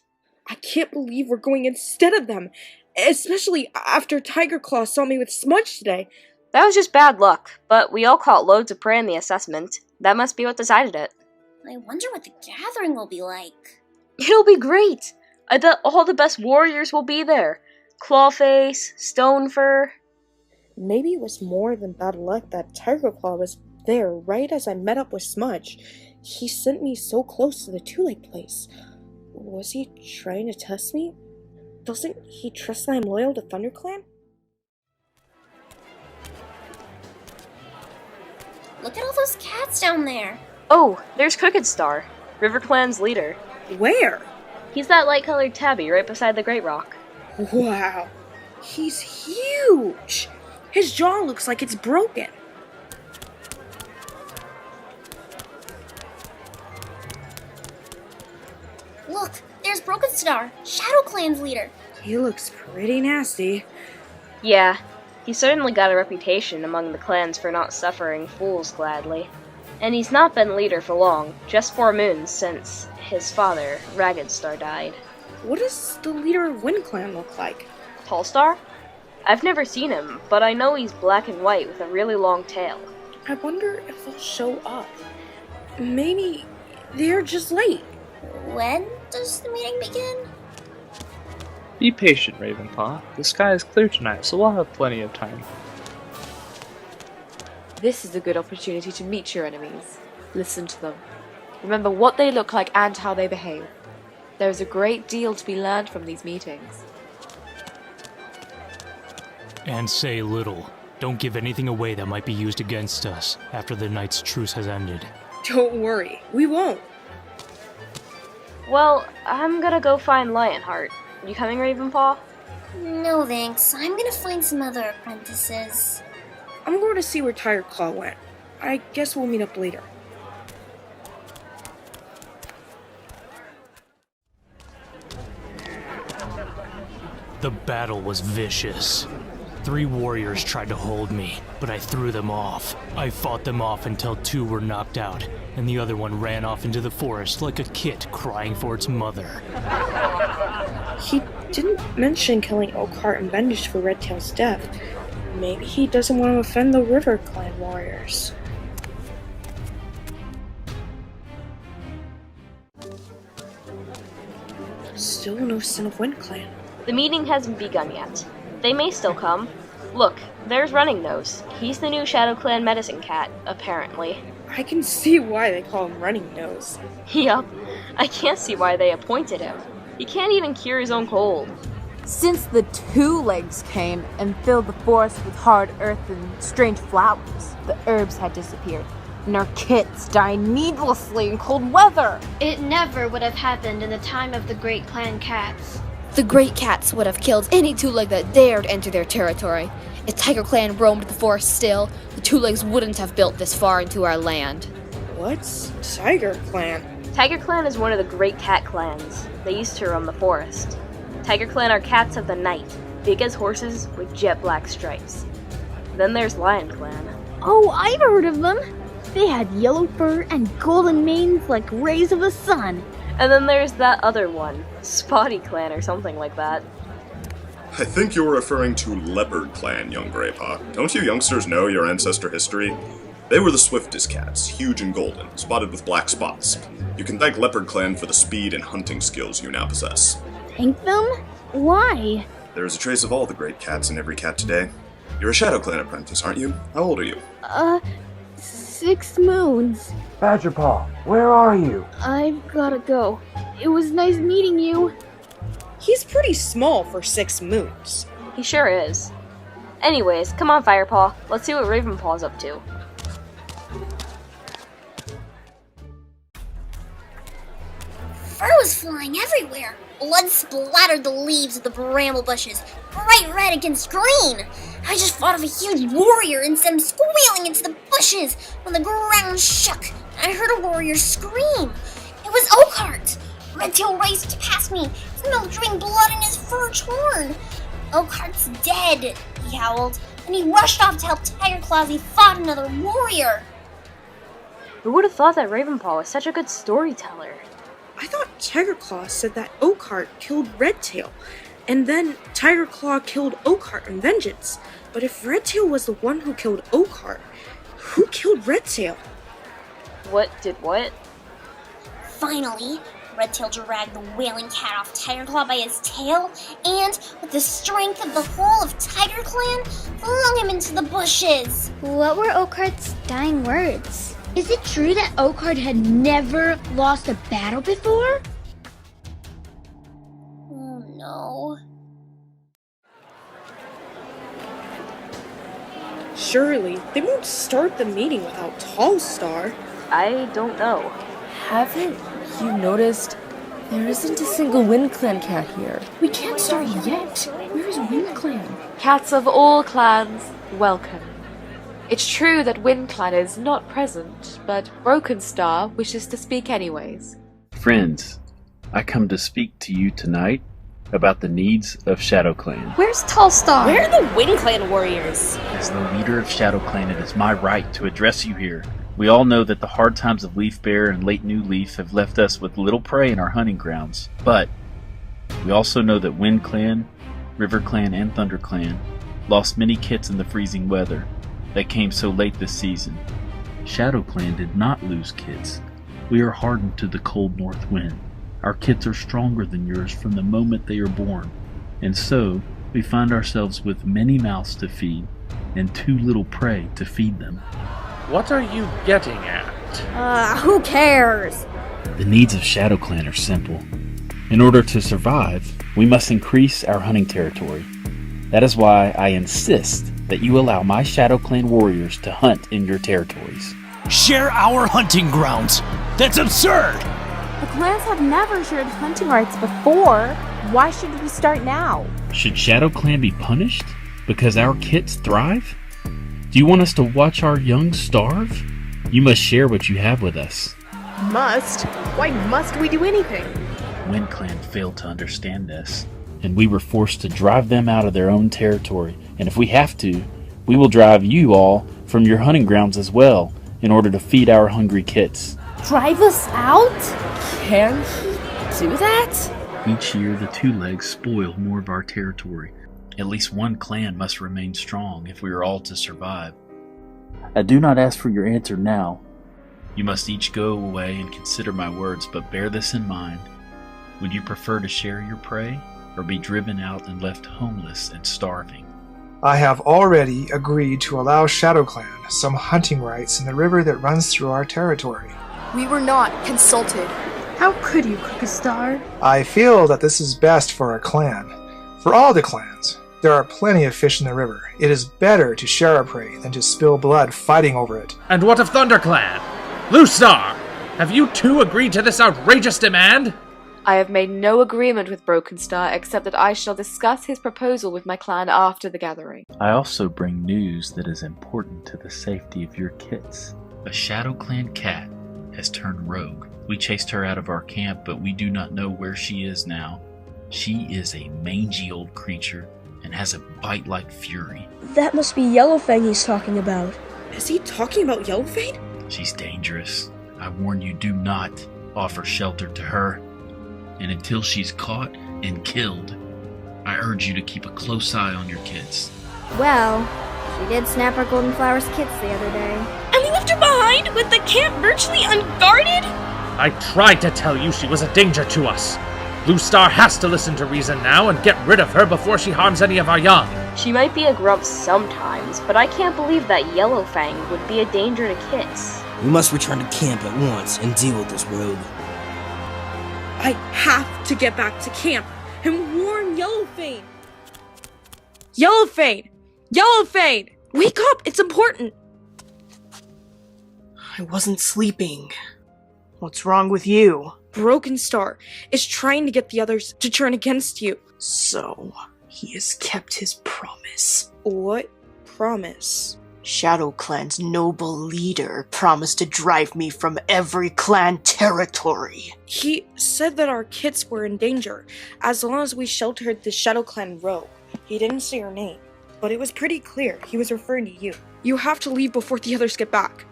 I can't believe we're going instead of them, especially after Tiger Claw saw me with Smudge today. That was just bad luck, but we all caught loads of prey in the assessment. That must be what decided it. I wonder what the gathering will be like. It'll be great! I bet all the best warriors will be there. Clawface, Stonefur. Maybe it was more than bad luck that Tiger Claw was there right as I met up with Smudge. He sent me so close to the two-leg place. Was he trying to test me? Doesn't he trust that I'm loyal to ThunderClan? Look at all those cats down there. Oh, there's Crooked Star, RiverClan's leader. Where? He's that light-colored tabby right beside the Great Rock. Wow. He's huge. His jaw looks like it's broken. Look, there's Broken Star, ShadowClan's leader. He looks pretty nasty. Yeah, he's certainly got a reputation among the clans for not suffering fools gladly. And he's not been leader for long, just 4 moons since his father, Ragged Star, died. What does the leader of WindClan look like? Tallstar? I've never seen him, but I know he's black and white with a really long tail. I wonder if they'll show up. Maybe they're just late. When does the meeting begin? Be patient, Ravenpaw. The sky is clear tonight, so we'll have plenty of time. This is a good opportunity to meet your enemies. Listen to them. Remember what they look like and how they behave. There is a great deal to be learned from these meetings. And say little. Don't give anything away that might be used against us after the night's truce has ended. Don't worry, we won't. Well, I'm gonna go find Lionheart. You coming, Ravenpaw? No thanks, I'm gonna find some other apprentices. I'm going to see where Tiger Claw went. I guess we'll meet up later. The battle was vicious. 3 warriors tried to hold me, but I threw them off. I fought them off until 2 were knocked out, and the other one ran off into the forest like a kit crying for its mother. He didn't mention killing Oakheart and Vengeance for Redtail's death. Maybe he doesn't want to offend the River Clan warriors. Still no Son of Wind Clan. The meeting hasn't begun yet. They may still come. Look, there's Running Nose. He's the new Shadow Clan medicine cat, apparently. I can see why they call him Running Nose. Yup. I can't see why they appointed him. He can't even cure his own cold. Since the Two Legs came and filled the forest with hard earth and strange flowers, the herbs had disappeared, and our kits died needlessly in cold weather. It never would have happened in the time of the Great Clan Cats. The Great Cats would have killed any Two-Leg that dared enter their territory. If Tiger Clan roamed the forest still, the Two-Legs wouldn't have built this far into our land. What's Tiger Clan? Tiger Clan is one of the Great Cat Clans. They used to roam the forest. Tiger Clan are cats of the night, big as horses with jet black stripes. Then there's Lion Clan. Oh, I've heard of them. They had yellow fur and golden manes like rays of the sun. And then there's that other one, Spotty Clan or something like that. I think you're referring to Leopard Clan, young Greypaw. Don't you youngsters know your ancestor history? They were the swiftest cats, huge and golden, spotted with black spots. You can thank Leopard Clan for the speed and hunting skills you now possess. Thank them? Why? There is a trace of all the great cats in every cat today. You're a Shadow Clan apprentice, aren't you? How old are you? 6 moons. Badgerpaw, where are you? I've gotta go. It was nice meeting you. He's pretty small for 6 moons. He sure is. Anyways, come on, Firepaw. Let's see what Ravenpaw's up to. Fur was flying everywhere. Blood splattered the leaves of the bramble bushes, bright red against green. I just thought of a huge warrior and sent him squealing into the bushes when the ground shook. I heard a warrior scream. It was Oakheart. Redtail raced past me, his mouth dripping blood and his fur torn. Oakheart's dead, he howled, and he rushed off to help Tiger Claw as he fought another warrior. Who would have thought that Ravenpaw was such a good storyteller? I thought Tiger Claw said that Oakheart killed Redtail, and then Tiger Claw killed Oakheart in vengeance. But if Redtail was the one who killed Oakheart, who killed Redtail? What did what? Finally, Redtail dragged the wailing cat off Tiger Claw by his tail, and, with the strength of the whole of Tiger Clan, flung him into the bushes. What were Oakheart's dying words? Is it true that Oakheart had never lost a battle before? Oh no. Surely, they won't start the meeting without Tallstar. I don't know. Haven't you noticed there isn't a single Wind Clan cat here? We can't start yet. Where's Wind Clan? Cats of all clans, welcome. It's true that Wind Clan is not present, but Broken Star wishes to speak anyways. Friends, I come to speak to you tonight about the needs of Shadow Clan. Where's Tallstar? Where are the Wind Clan warriors? As the leader of Shadow Clan, it is my right to address you here. We all know that the hard times of Leaf Bear and late New Leaf have left us with little prey in our hunting grounds. But we also know that Wind Clan, River Clan, and Thunder Clan lost many kits in the freezing weather that came so late this season. Shadow Clan did not lose kits. We are hardened to the cold north wind. Our kits are stronger than yours from the moment they are born. And so, we find ourselves with many mouths to feed and too little prey to feed them. What are you getting at? Who cares? The needs of ShadowClan are simple. In order to survive, we must increase our hunting territory. That is why I insist that you allow my ShadowClan warriors to hunt in your territories. Share our hunting grounds! That's absurd! The clans have never shared hunting rights before. Why should we start now? Should ShadowClan be punished because our kits thrive? Do you want us to watch our young starve? You must share what you have with us. Must? Why must we do anything? WindClan failed to understand this, and we were forced to drive them out of their own territory. And if we have to, we will drive you all from your hunting grounds as well, in order to feed our hungry kits. Drive us out? Can he do that? Each year, the Two Legs spoil more of our territory. At least one clan must remain strong if we are all to survive. I do not ask for your answer now. You must each go away and consider my words, but bear this in mind. Would you prefer to share your prey, or be driven out and left homeless and starving? I have already agreed to allow ShadowClan some hunting rights in the river that runs through our territory. We were not consulted. How could you, Crookastar? I feel that this is best for our clan. For all the clans, there are plenty of fish in the river. It is better to share our prey than to spill blood fighting over it. And what of ThunderClan? Bluestar, have you two agreed to this outrageous demand? I have made no agreement with Broken Star except that I shall discuss his proposal with my clan after the gathering. I also bring news that is important to the safety of your kits. A ShadowClan cat has turned rogue. We chased her out of our camp, but we do not know where she is now. She is a mangy old creature and has a bite like fury. That must be Yellowfang he's talking about. Is he talking about Yellowfang? She's dangerous. I warn you, do not offer shelter to her. And until she's caught and killed, I urge you to keep a close eye on your kids. Well, she did snap our Golden Flowers kits the other day. And we left her behind with the camp virtually unguarded? I tried to tell you she was a danger to us. Bluestar has to listen to reason now and get rid of her before she harms any of our young. She might be a grump sometimes, but I can't believe that Yellowfang would be a danger to kits. We must return to camp at once and deal with this rogue. I have to get back to camp and warn Yellowfang. Yellowfang! Yellowfang! Wake up! It's important! I wasn't sleeping. What's wrong with you? Broken Star is trying to get the others to turn against you. So, he has kept his promise. What promise? ShadowClan's noble leader promised to drive me from every clan territory. He said that our kits were in danger, as long as we sheltered the ShadowClan rogue. He didn't say your name, but it was pretty clear he was referring to you. You have to leave before the others get back.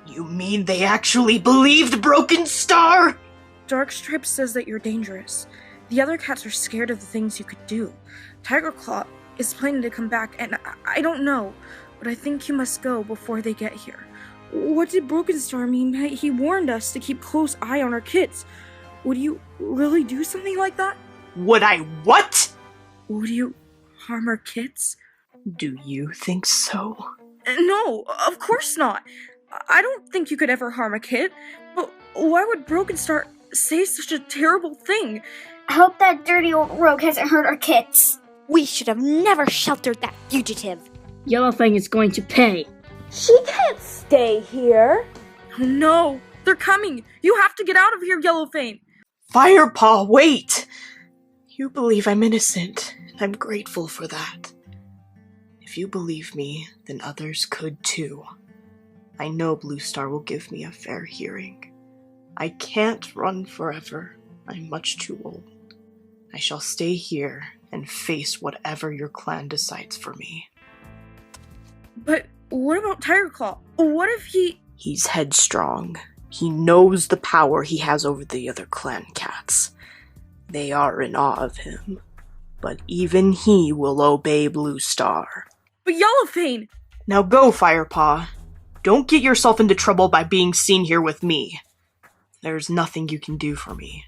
You mean they actually believed Broken Star? Darkstripe says that you're dangerous. The other cats are scared of the things you could do. Tigerclaw is planning to come back, and I don't know, but I think you must go before they get here. What did Broken Star mean? He warned us to keep close eye on our kids. Would you really do something like that? Would I what? Would you harm our kids? Do you think so? No, of course not. I don't think you could ever harm a kid, but why would Broken Star say such a terrible thing? I hope that dirty old rogue hasn't hurt our kits. We should have never sheltered that fugitive. Yellowfang is going to pay. She can't stay here. Oh no, they're coming. You have to get out of here, Yellowfang. Firepaw, wait! You believe I'm innocent, and I'm grateful for that. If you believe me, then others could too. I know Bluestar will give me a fair hearing. I can't run forever. I'm much too old. I shall stay here and face whatever your clan decides for me. But what about Tigerclaw? What if he... He's headstrong. He knows the power he has over the other clan cats. They are in awe of him. But even he will obey Bluestar. But Yellowfang! Now go, Firepaw. Don't get yourself into trouble by being seen here with me. There's nothing you can do for me.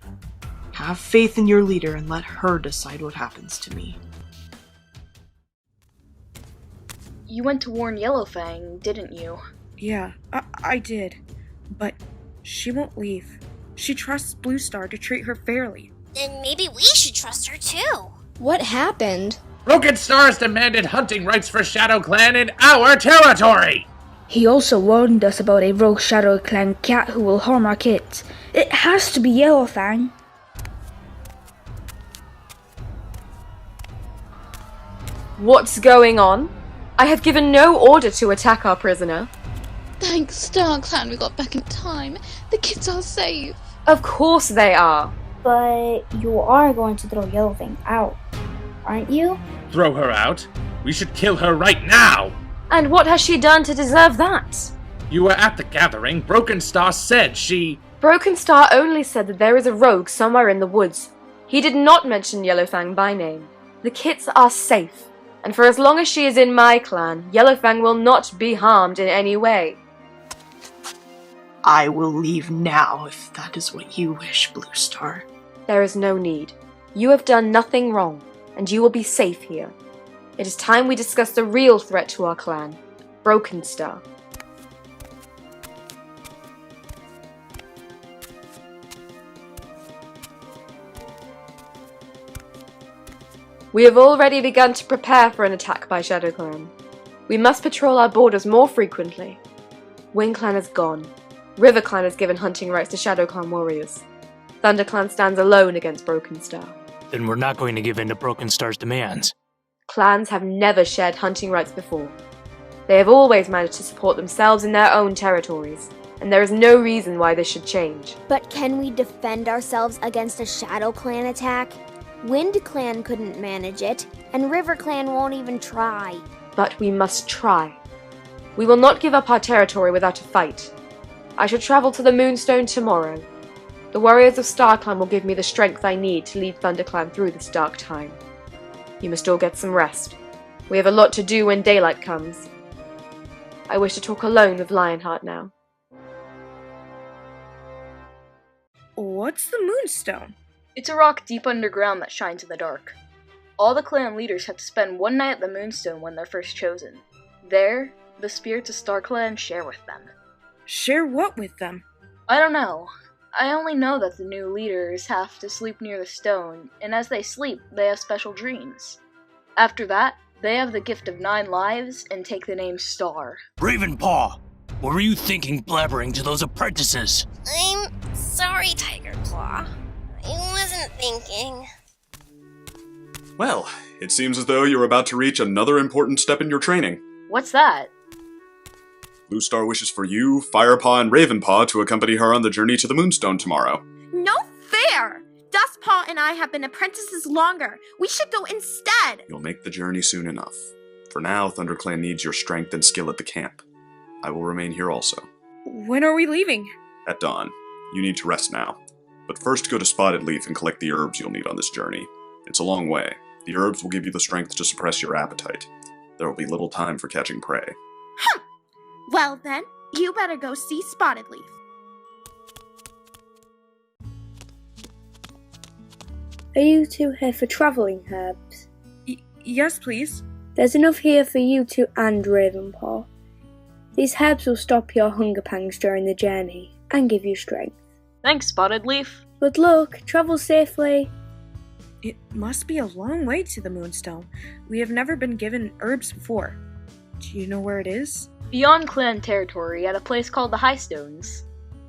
Have faith in your leader and let her decide what happens to me. You went to warn Yellowfang, didn't you? Yeah, I did. But she won't leave. She trusts Blue Star to treat her fairly. Then maybe we should trust her too. What happened? Broken Star has demanded hunting rights for Shadow Clan in our territory! He also warned us about a rogue Shadow Clan cat who will harm our kids. It has to be Yellowfang. What's going on? I have given no order to attack our prisoner. Thanks, Star Clan, we got back in time. The kids are safe. Of course they are. But you are going to throw Yellowfang out, aren't you? Throw her out? We should kill her right now! And what has she done to deserve that? You were at the gathering. Broken Star said she... Broken Star only said that there is a rogue somewhere in the woods. He did not mention Yellowfang by name. The kits are safe, and for as long as she is in my clan, Yellowfang will not be harmed in any way. I will leave now if that is what you wish, Blue Star. There is no need. You have done nothing wrong, and you will be safe here. It is time we discuss the real threat to our clan, Broken Star. We have already begun to prepare for an attack by Shadow Clan. We must patrol our borders more frequently. Wind Clan is gone. River Clan has given hunting rights to Shadow Clan warriors. Thunder Clan stands alone against Broken Star. Then we're not going to give in to Broken Star's demands. Clans have never shared hunting rights before. They have always managed to support themselves in their own territories, and there is no reason why this should change. But can we defend ourselves against a Shadow Clan attack? Wind Clan couldn't manage it, and River Clan won't even try. But we must try. We will not give up our territory without a fight. I shall travel to the Moonstone tomorrow. The warriors of Star Clan will give me the strength I need to lead Thunder Clan through this dark time. You must all get some rest. We have a lot to do when daylight comes. I wish to talk alone with Lionheart now. What's the Moonstone? It's a rock deep underground that shines in the dark. All the clan leaders have to spend one night at the Moonstone when they're first chosen. There, the spirits of Star Clan share with them. Share what with them? I don't know. I only know that the new leaders have to sleep near the stone, and as they sleep, they have special dreams. After that, they have the gift of 9 lives and take the name Star. Ravenpaw! What were you thinking blabbering to those apprentices? I'm sorry, Tiger Claw. I wasn't thinking. Well, it seems as though you're about to reach another important step in your training. What's that? Blue Star wishes for you, Firepaw, and Ravenpaw to accompany her on the journey to the Moonstone tomorrow. No fair! Dustpaw and I have been apprentices longer. We should go instead. You'll make the journey soon enough. For now, ThunderClan needs your strength and skill at the camp. I will remain here also. When are we leaving? At dawn. You need to rest now. But first go to Spotted Leaf and collect the herbs you'll need on this journey. It's a long way. The herbs will give you the strength to suppress your appetite. There will be little time for catching prey. Well then, you better go see Spotted Leaf. Are you two here for travelling herbs? Yes, please. There's enough here for you two and Ravenpaw. These herbs will stop your hunger pangs during the journey and give you strength. Thanks, Spotted Leaf. Good luck. Travel safely. It must be a long way to the Moonstone. We have never been given herbs before. Do you know where it is? Beyond clan territory at a place called the High Stones.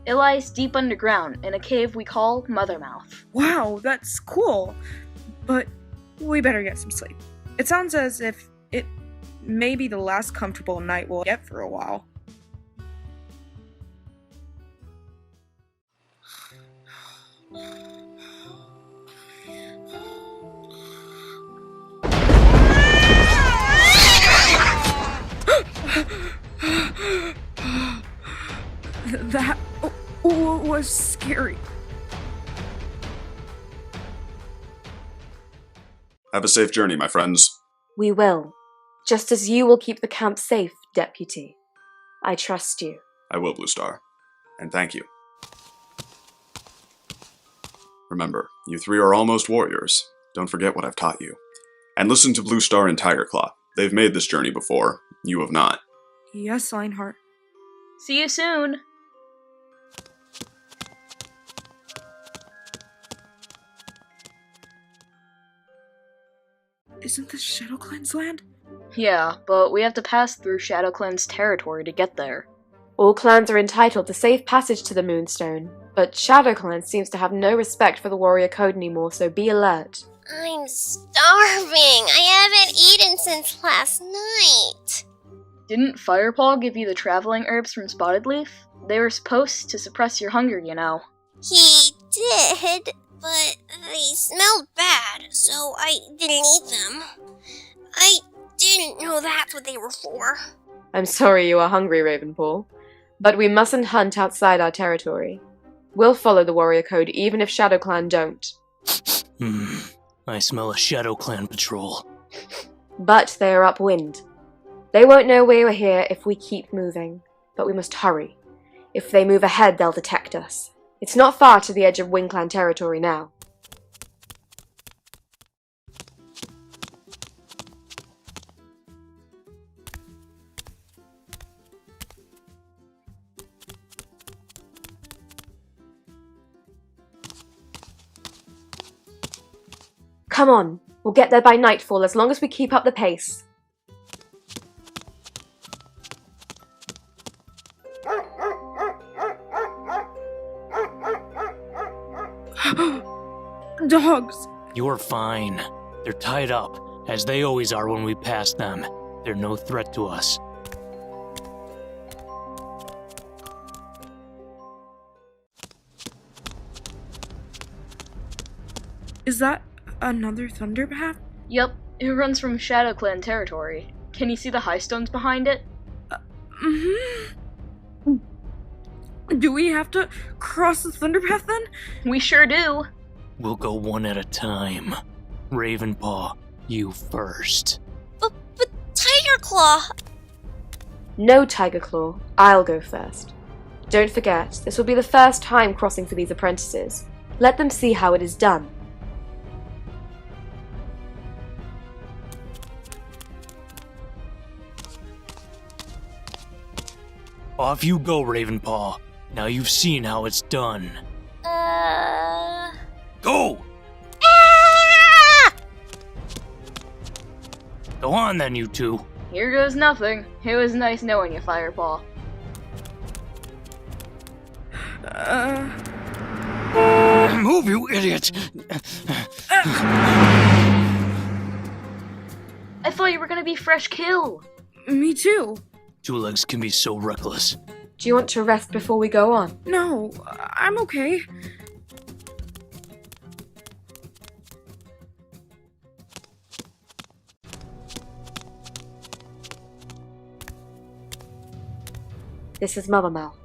It lies deep underground in a cave we call Mothermouth. Wow, that's cool. But we better get some sleep. It sounds as if it may be the last comfortable night we'll get for a while. That was scary. Have a safe journey, my friends. We will. Just as you will keep the camp safe, Deputy. I trust you. I will, Blue Star. And thank you. Remember, you 3 are almost warriors. Don't forget what I've taught you. And listen to Blue Star and Tiger Claw. They've made this journey before, You have not. Yes, Lionheart. See you soon. Isn't this Shadow Clan's land? Yeah, but we have to pass through Shadow Clan's territory to get there. All clans are entitled to safe passage to the Moonstone, but Shadow Clan seems to have no respect for the warrior code anymore, so be alert. I'm starving. I haven't eaten since last night. Didn't Firepaw give you the traveling herbs from Spotted Leaf? They were supposed to suppress your hunger, you know. He did, but they smelled bad, so I didn't eat them. I didn't know that's what they were for. I'm sorry you are hungry, Ravenpaw, but we mustn't hunt outside our territory. We'll follow the warrior code even if Shadow Clan don't. I smell a Shadow Clan patrol. But they are upwind. They won't know we are here if we keep moving, but we must hurry. If they move ahead, they'll detect us. It's not far to the edge of Wind Clan territory now. Come on, we'll get there by nightfall as long as we keep up the pace. Dogs! You're fine. They're tied up, as they always are when we pass them. They're no threat to us. Is that another Thunderpath? Yep, it runs from Shadow Clan territory. Can you see the high stones behind it? Do we have to cross the Thunderpath then? We sure do. We'll go one at a time. Ravenpaw, you first. But Tiger Claw! No, Tiger Claw. I'll go first. Don't forget, this will be the first time crossing for these apprentices. Let them see how it is done. Off you go, Ravenpaw. Now you've seen how it's done. Go! Ah! Go on then, you two. Here goes nothing. It was nice knowing you, Firepaw. Move, you idiot! I thought you were gonna be Fresh Kill. Me too. Two Legs can be so reckless. Do you want to rest before we go on? No, I'm okay. This is Mother Mel.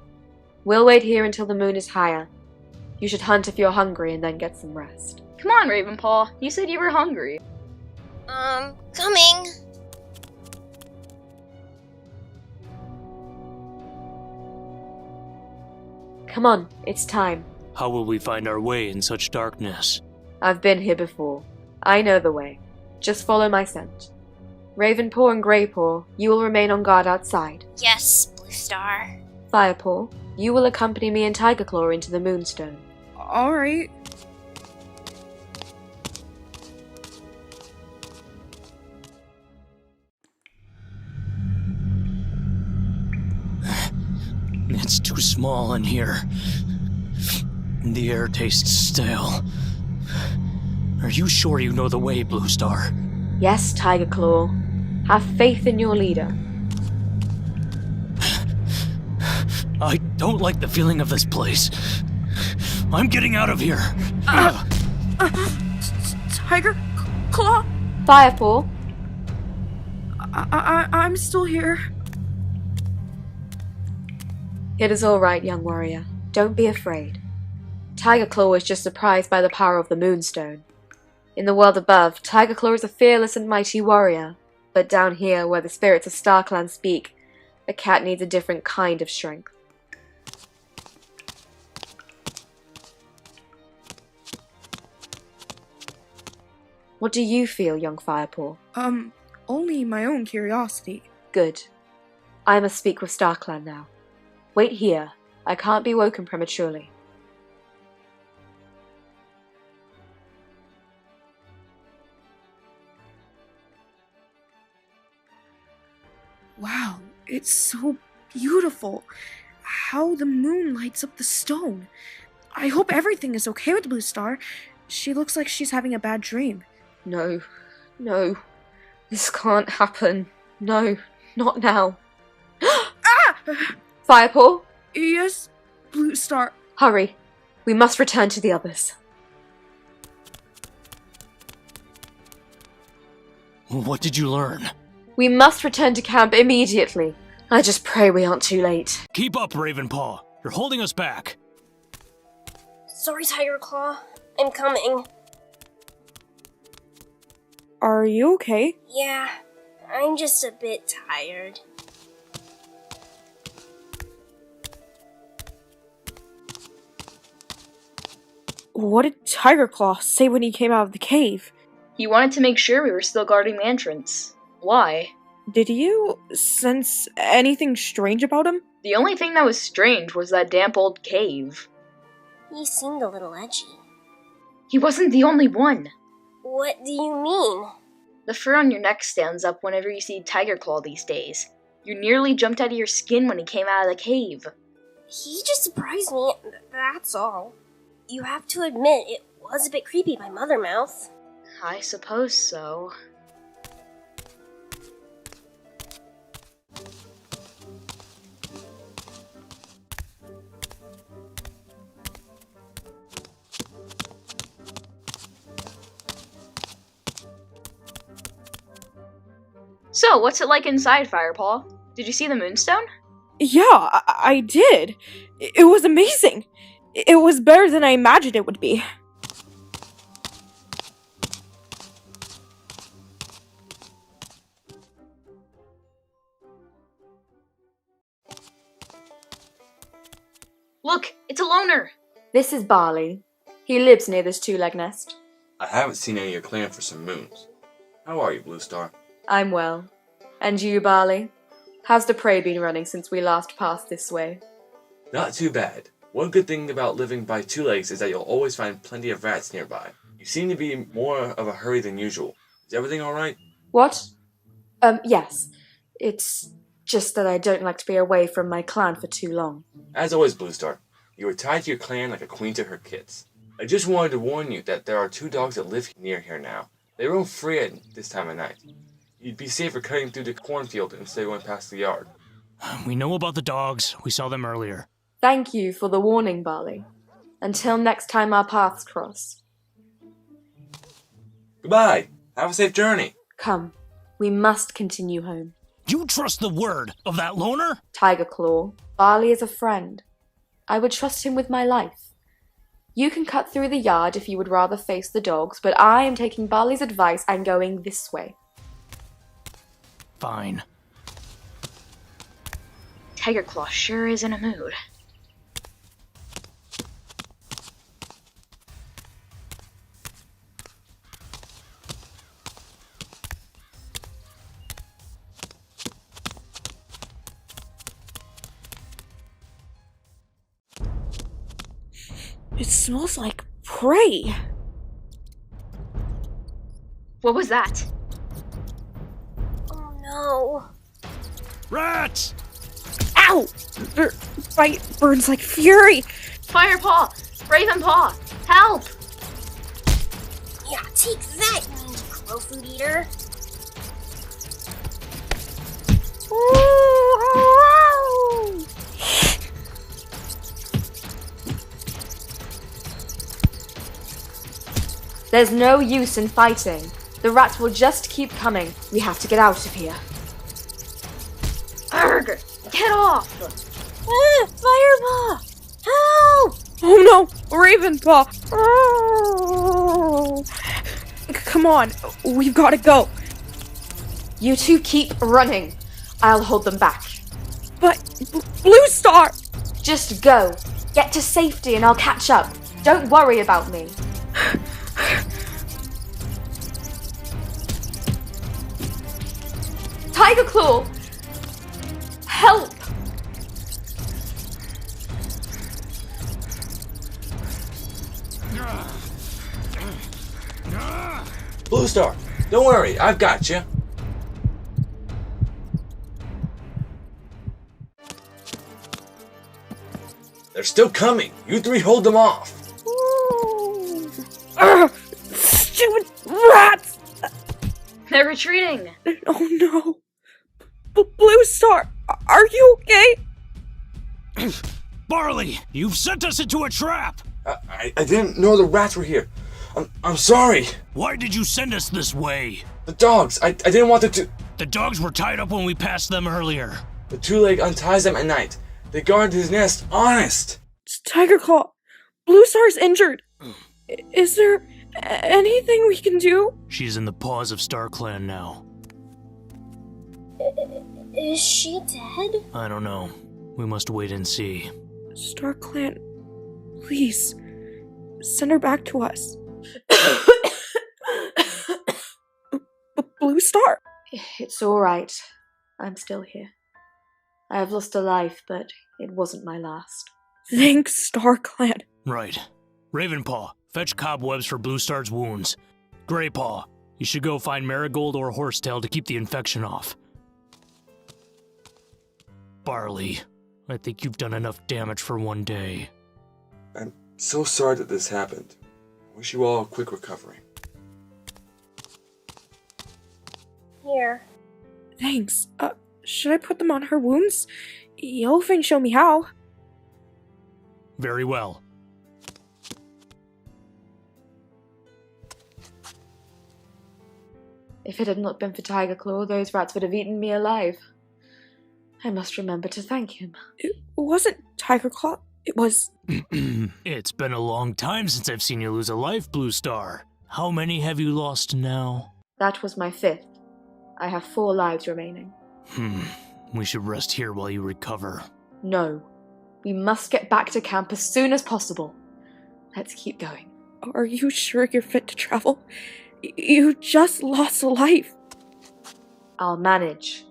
We'll wait here until the moon is higher. You should hunt if you're hungry and then get some rest. Come on, Ravenpaw. You said you were hungry. Coming. Come on, it's time. How will we find our way in such darkness? I've been here before. I know the way. Just follow my scent. Ravenpaw and Greypaw, you will remain on guard outside. Yes, Blue Star. Firepaw, you will accompany me and Tigerclaw into the Moonstone. Alright. It's too small in here. The air tastes stale. Are you sure you know the way, Blue Star? Yes, Tigerclaw. Have faith in your leader. I don't like the feeling of this place. I'm getting out of here. Tiger Claw? Firepaw? I'm still here. It is all right, young warrior. Don't be afraid. Tigerclaw was just surprised by the power of the Moonstone. In the world above, Tigerclaw is a fearless and mighty warrior, but down here, where the spirits of StarClan speak, a cat needs a different kind of strength. What do you feel, young Firepaw? Only my own curiosity. Good. I must speak with StarClan now. Wait here. I can't be woken prematurely. Wow, it's so beautiful. How the moon lights up the stone. I hope everything is okay with Blue Star. She looks like she's having a bad dream. No. This can't happen. No, not now. Ah! Firepaw? Yes, Blue Star. Hurry. We must return to the others. What did you learn? We must return to camp immediately. I just pray we aren't too late. Keep up, Ravenpaw. You're holding us back. Sorry, Tiger Claw. I'm coming. Are you okay? Yeah, I'm just a bit tired. What did Tiger Claw say when he came out of the cave? He wanted to make sure we were still guarding the entrance. Why? Did you sense anything strange about him? The only thing that was strange was that damp old cave. He seemed a little edgy. He wasn't the only one. What do you mean? The fur on your neck stands up whenever you see Tiger Claw these days. You nearly jumped out of your skin when he came out of the cave. He just surprised me, that's all. You have to admit, it was a bit creepy by Mothermouth. I suppose so. So, what's it like inside, Firepaw? Did you see the Moonstone? Yeah, I did. It was amazing. It was better than I imagined it would be. Look, it's a loner! This is Barley. He lives near this two-leg nest. I haven't seen any of your clan for some moons. How are you, Blue Star? I'm well. And you, Barley? How's the prey been running since we last passed this way? Not too bad. One good thing about living by two legs is that you'll always find plenty of rats nearby. You seem to be more of a hurry than usual. Is everything alright? What? Yes. It's just that I don't like to be away from my clan for too long. As always, Blue Star, you are tied to your clan like a queen to her kits. I just wanted to warn you that there are two dogs that live near here now. They roam free at this time of night. You'd be safer cutting through the cornfield instead of going past the yard. We know about the dogs. We saw them earlier. Thank you for the warning, Barley. Until next time our paths cross. Goodbye. Have a safe journey. Come. We must continue home. You trust the word of that loner? Tiger Claw, Barley is a friend. I would trust him with my life. You can cut through the yard if you would rather face the dogs, but I am taking Barley's advice and going this way. Fine. Tiger Claw sure is in a mood. It smells like prey. What was that? Oh no. Rats! Ow! Their bite burns like fury. Firepaw! Ravenpaw! Help! Yeah, take that, you mean crow food eater. There's no use in fighting. The rats will just keep coming. We have to get out of here. Arg! Get off! Firepaw! Help! Oh no! Ravenpaw! Oh. Come on, we've got to go. You two keep running. I'll hold them back. But Blue Star! Just go. Get to safety and I'll catch up. Don't worry about me. Tiger Claw! Help! Blue Star, don't worry, I've got you. They're still coming. You three hold them off. Stupid rats! They're retreating. Oh no. Blue Star, are you okay? Barley, you've sent us into a trap! I didn't know the rats were here. I'm sorry. Why did you send us this way? The dogs. I didn't want them to... The dogs were tied up when we passed them earlier. The two-leg unties them at night. They guard his nest. Honest. It's Tiger Claw. Blue Star's injured. Is there anything we can do? She's in the paws of StarClan now. Is she dead? I don't know. We must wait and see. StarClan, please, send her back to us. Blue Star? It's alright. I'm still here. I have lost a life, but it wasn't my last. Thanks, StarClan. Right. Ravenpaw, fetch cobwebs for Blue Star's wounds. Greypaw, you should go find Marigold or Horsetail to keep the infection off. Barley, I think you've done enough damage for one day. I'm so sorry that this happened. I wish you all a quick recovery. Here. Thanks. Should I put them on her wounds? Yellowfang showed me how. Very well. If it had not been for Tiger Claw, those rats would have eaten me alive. I must remember to thank him. It wasn't Tiger Claw. It was... It's been a long time since I've seen you lose a life, Blue Star. How many have you lost now? That was my 5th. I have 4 lives remaining. We should rest here while you recover. No. We must get back to camp as soon as possible. Let's keep going. Are you sure you're fit to travel? You just lost a life. I'll manage.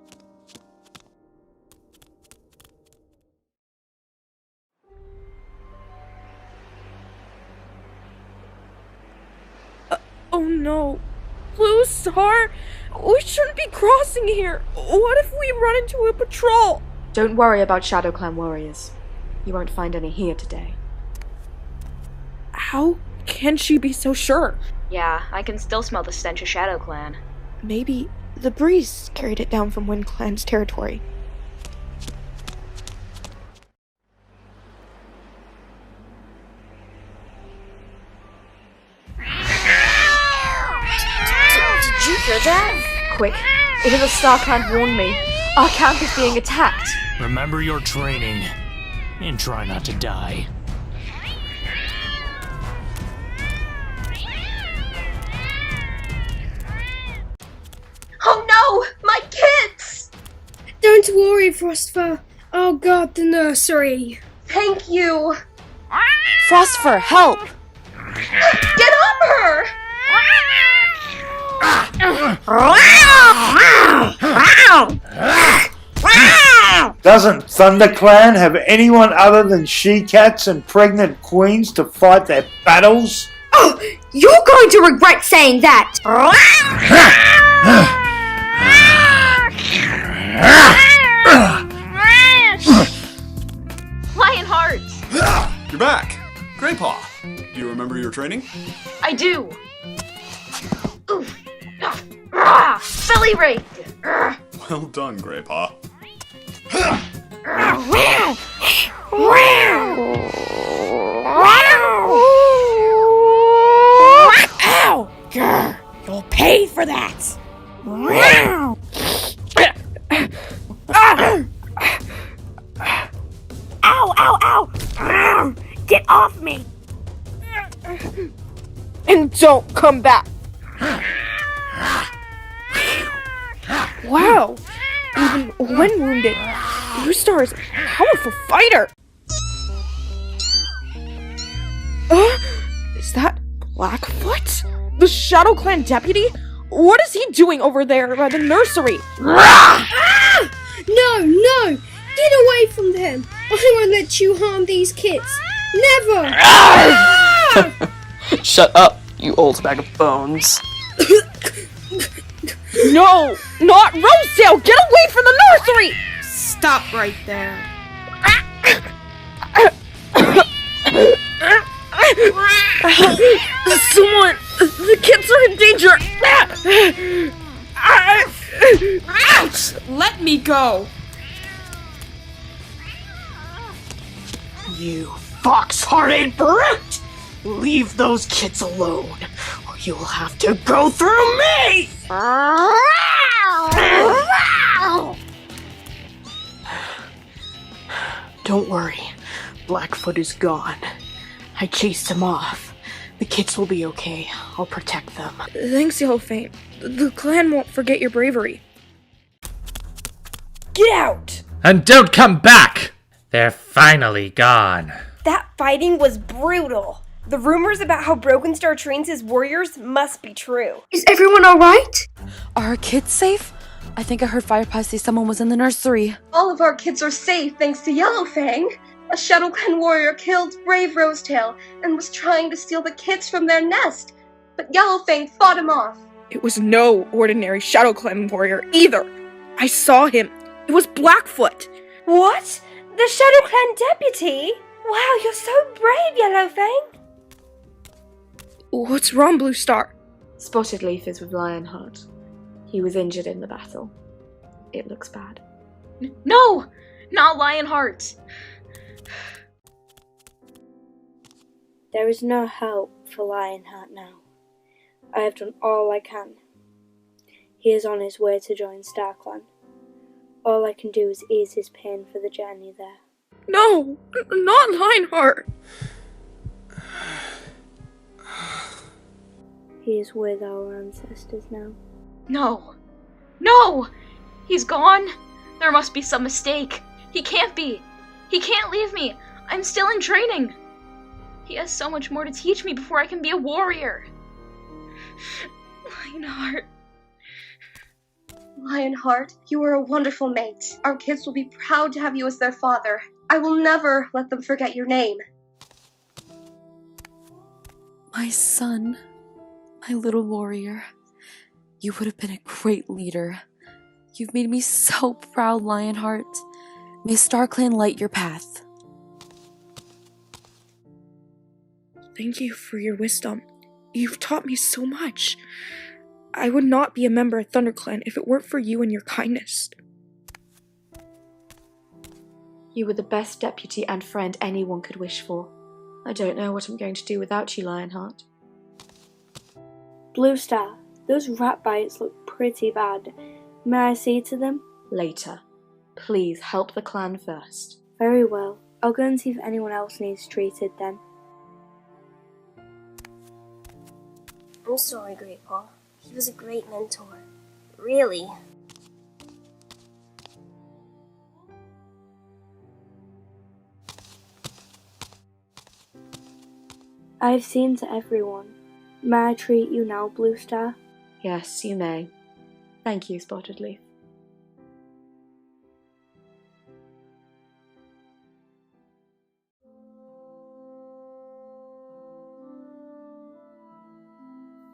Oh no. Blue Star? We shouldn't be crossing here. What if we run into a patrol? Don't worry about ShadowClan warriors. You won't find any here today. How can she be so sure? Yeah, I can still smell the stench of ShadowClan. Maybe the breeze carried it down from Wind Clan's territory. Did you hear that? Quick, it is a StarClan warned me. Our camp is being attacked. Remember your training, and try not to die. Oh no! My kids! Don't worry, Frostfur. I'll guard the nursery. Thank you! Frostfur, help! Get off her! Doesn't ThunderClan have anyone other than she-cats and pregnant queens to fight their battles? Oh, you're going to regret saying that! Lionheart! You're back! Greypaw, do you remember your training? I do! Oof! Belly rake! Well done, Greypaw. Ow! Grr, you'll pay for that! Ow, ow, ow! Get off me! And don't come back! Wow! Even when wounded, Blue Star is a powerful fighter! Is that Blackfoot? The ShadowClan deputy? What is he doing over there by the nursery? No! Get away from them! I won't let you harm these kids! Never! Shut up, you old bag of bones. No! Not Rosedale! Get away from the nursery! Stop right there. Someone! The kids are in danger! Ouch! Let me go! You fox-hearted brute! Leave those kids alone, or you'll have to go through me! Don't worry, Blackfoot is gone. I chased him off. The kids will be okay. I'll protect them. Thanks, Yellowfang. The clan won't forget your bravery. Get out! And don't come back! They're finally gone. That fighting was brutal. The rumors about how Brokenstar trains his warriors must be true. Is everyone alright? Are our kids safe? I think I heard Firepie say someone was in the nursery. All of our kids are safe thanks to Yellowfang. A Shadow Clan warrior killed Brave Rosetail and was trying to steal the kids from their nest, but Yellowfang fought him off. It was no ordinary Shadow Clan warrior either. I saw him. It was Blackfoot. What? The Shadow Clan deputy? Wow, you're so brave, Yellowfang. What's wrong, Blue Star? Spotted Leaf is with Lionheart. He was injured in the battle. It looks bad. No! Not Lionheart! There is no help for Lionheart now. I have done all I can. He is on his way to join StarClan. All I can do is ease his pain for the journey there. No! Not Lionheart! He is with our ancestors now. No! No! He's gone? There must be some mistake. He can't be. He can't leave me. I'm still in training. He has so much more to teach me before I can be a warrior. Lionheart. Lionheart, you are a wonderful mate. Our kids will be proud to have you as their father. I will never let them forget your name. My son, my little warrior. You would have been a great leader. You've made me so proud, Lionheart. May StarClan light your path. Thank you for your wisdom. You've taught me so much. I would not be a member of ThunderClan if it weren't for you and your kindness. You were the best deputy and friend anyone could wish for. I don't know what I'm going to do without you, Lionheart. Blue Star, those rat bites look pretty bad. May I see to them? Later. Please help the clan first. Very well. I'll go and see if anyone else needs treated then. I'm sorry, Great Paw. He was a great mentor. Really. I've seen to everyone. May I treat you now, Blue Star? Yes, you may. Thank you, Spotted Leaf.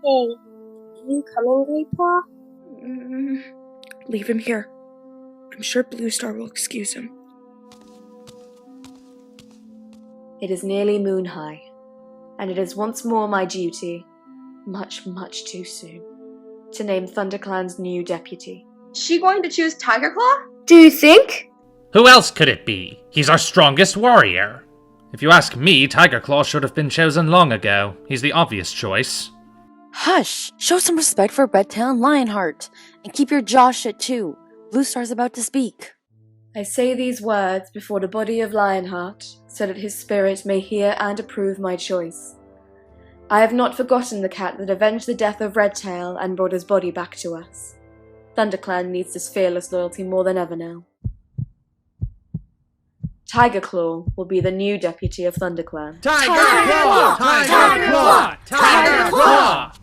Hey, you coming, Great Paw? Leave him here. I'm sure Blue Star will excuse him. It is nearly moon high, and it is once more my duty, much, much too soon, to name ThunderClan's new deputy. Is she going to choose Tigerclaw? Do you think? Who else could it be? He's our strongest warrior. If you ask me, Tigerclaw should have been chosen long ago. He's the obvious choice. Hush! Show some respect for Redtail and Lionheart, and keep your jaw shut too. Blue Star's about to speak. I say these words before the body of Lionheart, so that his spirit may hear and approve my choice. I have not forgotten the cat that avenged the death of Redtail and brought his body back to us. ThunderClan needs this fearless loyalty more than ever now. Tigerclaw will be the new deputy of ThunderClan. Tigerclaw! Tigerclaw! Tigerclaw!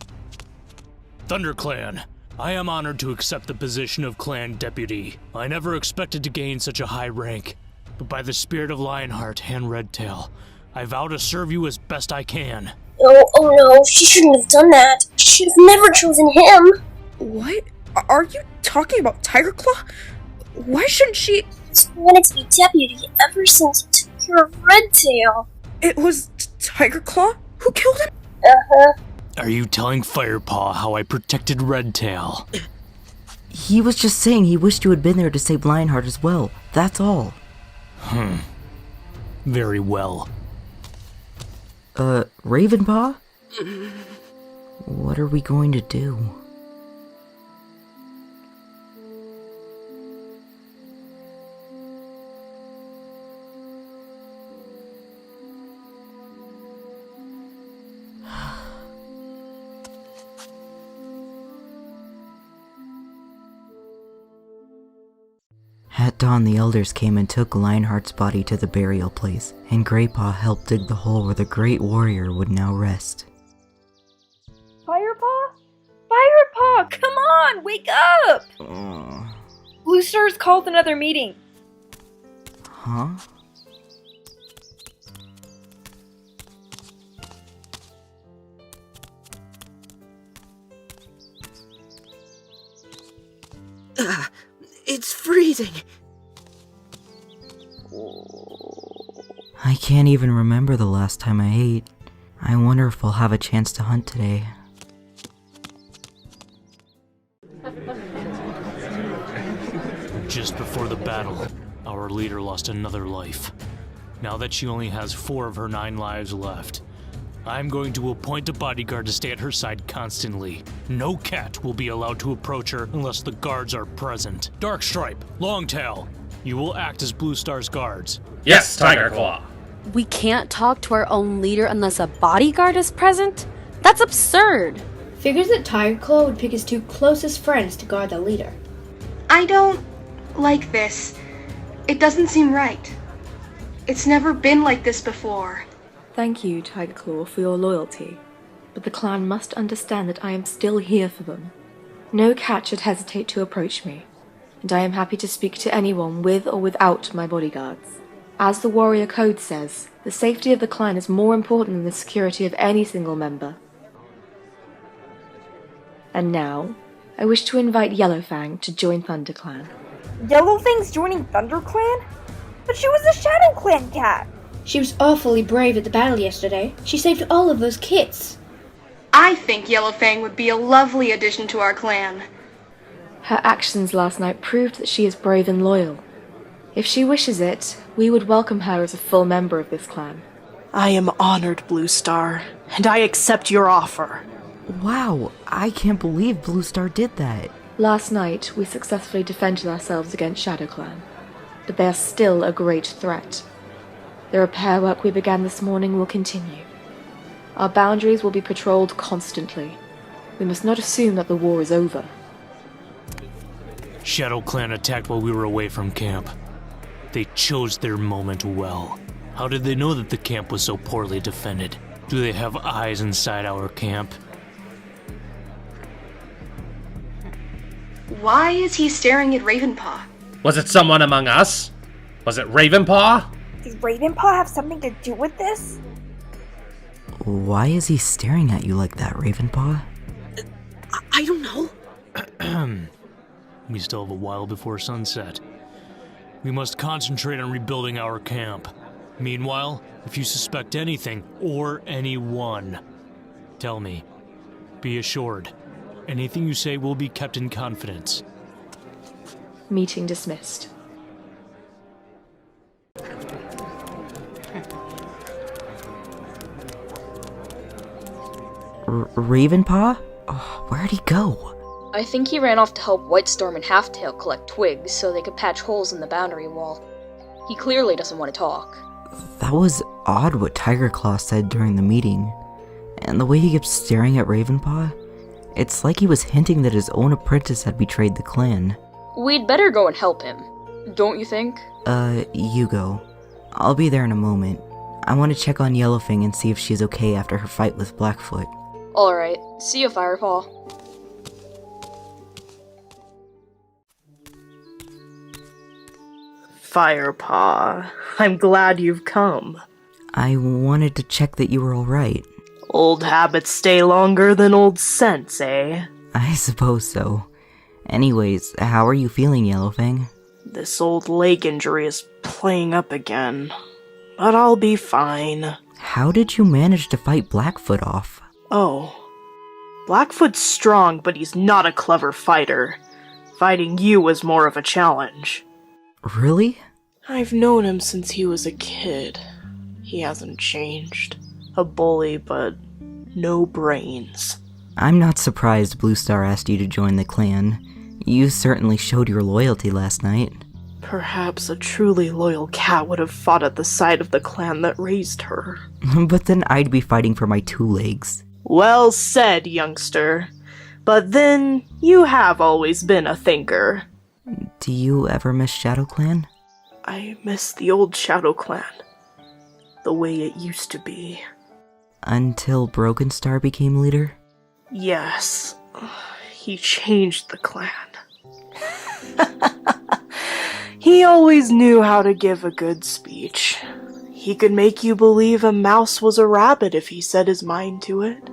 ThunderClan, I am honored to accept the position of clan deputy. I never expected to gain such a high rank, but by the spirit of Lionheart and Redtail, I vow to serve you as best I can. Oh no, she shouldn't have done that. She should have never chosen him. What? Are you talking about Tiger Claw? Why shouldn't she? She wanted to be deputy ever since he took care of Redtail. It was Tiger Claw who killed him? Uh-huh. Are you telling Firepaw how I protected Redtail? He was just saying he wished you had been there to save Lionheart as well. That's all. Very well. Ravenpaw? What are we going to do? At dawn, the elders came and took Lionheart's body to the burial place, and Greypaw helped dig the hole where the great warrior would now rest. Firepaw? Firepaw, come on, wake up! Blue Star's called another meeting. Huh? It's freezing. I can't even remember the last time I ate. I wonder if we'll have a chance to hunt today. Just before the battle, our leader lost another life. Now that she only has 4 of her 9 lives left, I'm going to appoint a bodyguard to stay at her side constantly. No cat will be allowed to approach her unless the guards are present. Darkstripe, Longtail, you will act as Blue Star's guards. Yes, Tiger Claw. We can't talk to our own leader unless a bodyguard is present? That's absurd. Figures that Tiger Claw would pick his 2 closest friends to guard the leader. I don't like this. It doesn't seem right. It's never been like this before. Thank you, Tiger Claw, for your loyalty, but the clan must understand that I am still here for them. No cat should hesitate to approach me, and I am happy to speak to anyone with or without my bodyguards. As the warrior code says, the safety of the clan is more important than the security of any single member. And now, I wish to invite Yellowfang to join ThunderClan. Yellowfang's joining ThunderClan? But she was a Shadow Clan cat! She was awfully brave at the battle yesterday. She saved all of those kids. I think Yellowfang would be a lovely addition to our clan. Her actions last night proved that she is brave and loyal. If she wishes it, we would welcome her as a full member of this clan. I am honored, Blue Star, and I accept your offer. Wow, I can't believe Blue Star did that. Last night, we successfully defended ourselves against Shadow Clan, but they are still a great threat. The repair work we began this morning will continue. Our boundaries will be patrolled constantly. We must not assume that the war is over. Shadow Clan attacked while we were away from camp. They chose their moment well. How did they know that the camp was so poorly defended? Do they have eyes inside our camp? Why is he staring at Ravenpaw? Was it someone among us? Was it Ravenpaw? Does Ravenpaw have something to do with this? Why is he staring at you like that, Ravenpaw? I don't know. We still have a while before sunset. We must concentrate on rebuilding our camp. Meanwhile, if you suspect anything or anyone, tell me. Be assured, anything you say will be kept in confidence. Meeting dismissed. Ravenpaw? Oh, where'd he go? I think he ran off to help Whitestorm and Halftail collect twigs so they could patch holes in the boundary wall. He clearly doesn't want to talk. That was odd what Tiger Claw said during the meeting. And the way he kept staring at Ravenpaw, it's like he was hinting that his own apprentice had betrayed the clan. We'd better go and help him, don't you think? You go. I'll be there in a moment. I want to check on Yellowfang and see if she's okay after her fight with Blackfoot. Alright, see you, Firepaw. Firepaw, I'm glad you've come. I wanted to check that you were alright. Old habits stay longer than old scents, eh? I suppose so. Anyways, how are you feeling, Yellowfang? This old leg injury is playing up again. But I'll be fine. How did you manage to fight Blackfoot off? Oh. Blackfoot's strong, but he's not a clever fighter. Fighting you was more of a challenge. Really? I've known him since he was a kid. He hasn't changed. A bully, but no brains. I'm not surprised Blue Star asked you to join the clan. You certainly showed your loyalty last night. Perhaps a truly loyal cat would have fought at the side of the clan that raised her. But then I'd be fighting for my 2 legs. Well said, youngster. But then, you have always been a thinker. Do you ever miss Shadow Clan? I miss the old Shadow Clan. The way it used to be. Until Broken Star became leader? Yes. He changed the clan. He always knew how to give a good speech. He could make you believe a mouse was a rabbit if he set his mind to it.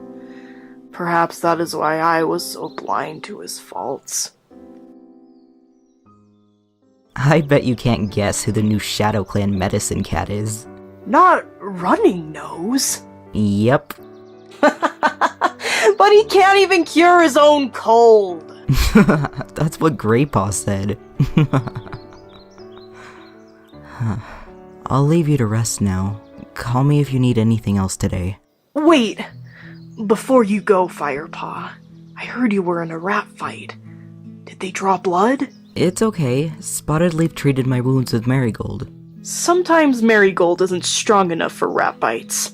Perhaps that is why I was so blind to his faults. I bet you can't guess who the new Shadow Clan medicine cat is. Not Running Nose. Yep. But he can't even cure his own cold. That's what Greypaw said. I'll leave you to rest now. Call me if you need anything else today. Wait! Before you go, Firepaw, I heard you were in a rat fight. Did they draw blood? It's okay. Spotted Leaf treated my wounds with Marigold. Sometimes Marigold isn't strong enough for rat bites.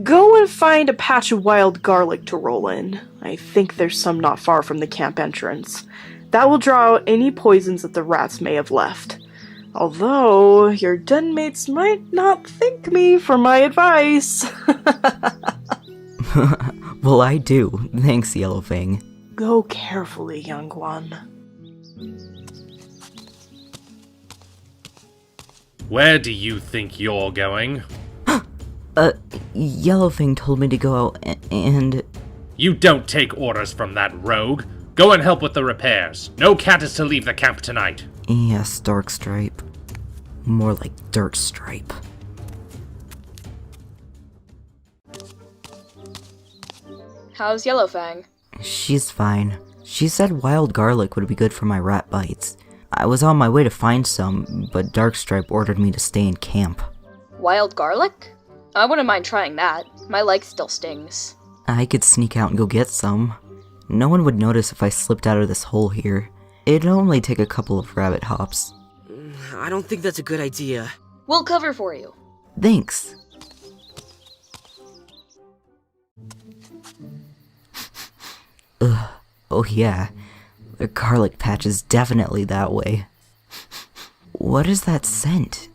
Go and find a patch of wild garlic to roll in. I think there's some not far from the camp entrance. That will draw out any poisons that the rats may have left. Although, your den mates might not thank me for my advice. Well, I do. Thanks, Yellowfang. Go carefully, young one. Where do you think you're going? Yellowfang told me to go out and... You don't take orders from that rogue. Go and help with the repairs. No cat is to leave the camp tonight. Yes, Darkstripe. More like Dirtstripe. How's Yellowfang? She's fine. She said wild garlic would be good for my rat bites. I was on my way to find some, but Darkstripe ordered me to stay in camp. Wild garlic? I wouldn't mind trying that. My leg still stings. I could sneak out and go get some. No one would notice if I slipped out of this hole here. It'd only take a couple of rabbit hops. I don't think that's a good idea. We'll cover for you. Thanks. Ugh. Oh yeah. The garlic patch is definitely that way. What is that scent?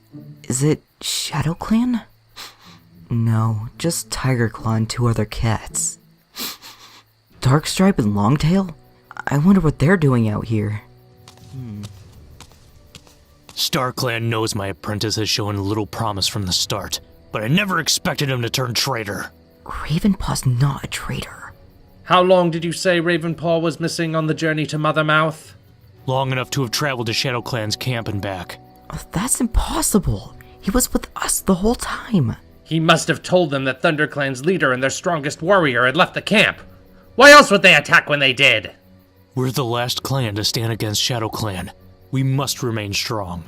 Is it Shadow Clan? No, just Tiger Claw and 2 other cats. Darkstripe and Longtail? I wonder what they're doing out here. StarClan knows my apprentice has shown little promise from the start, but I never expected him to turn traitor. Ravenpaw's not a traitor. How long did you say Ravenpaw was missing on the journey to Mothermouth? Long enough to have traveled to Shadow Clan's camp and back. That's impossible. He was with us the whole time. He must have told them that ThunderClan's leader and their strongest warrior had left the camp. Why else would they attack when they did? We're the last clan to stand against Shadow Clan. We must remain strong.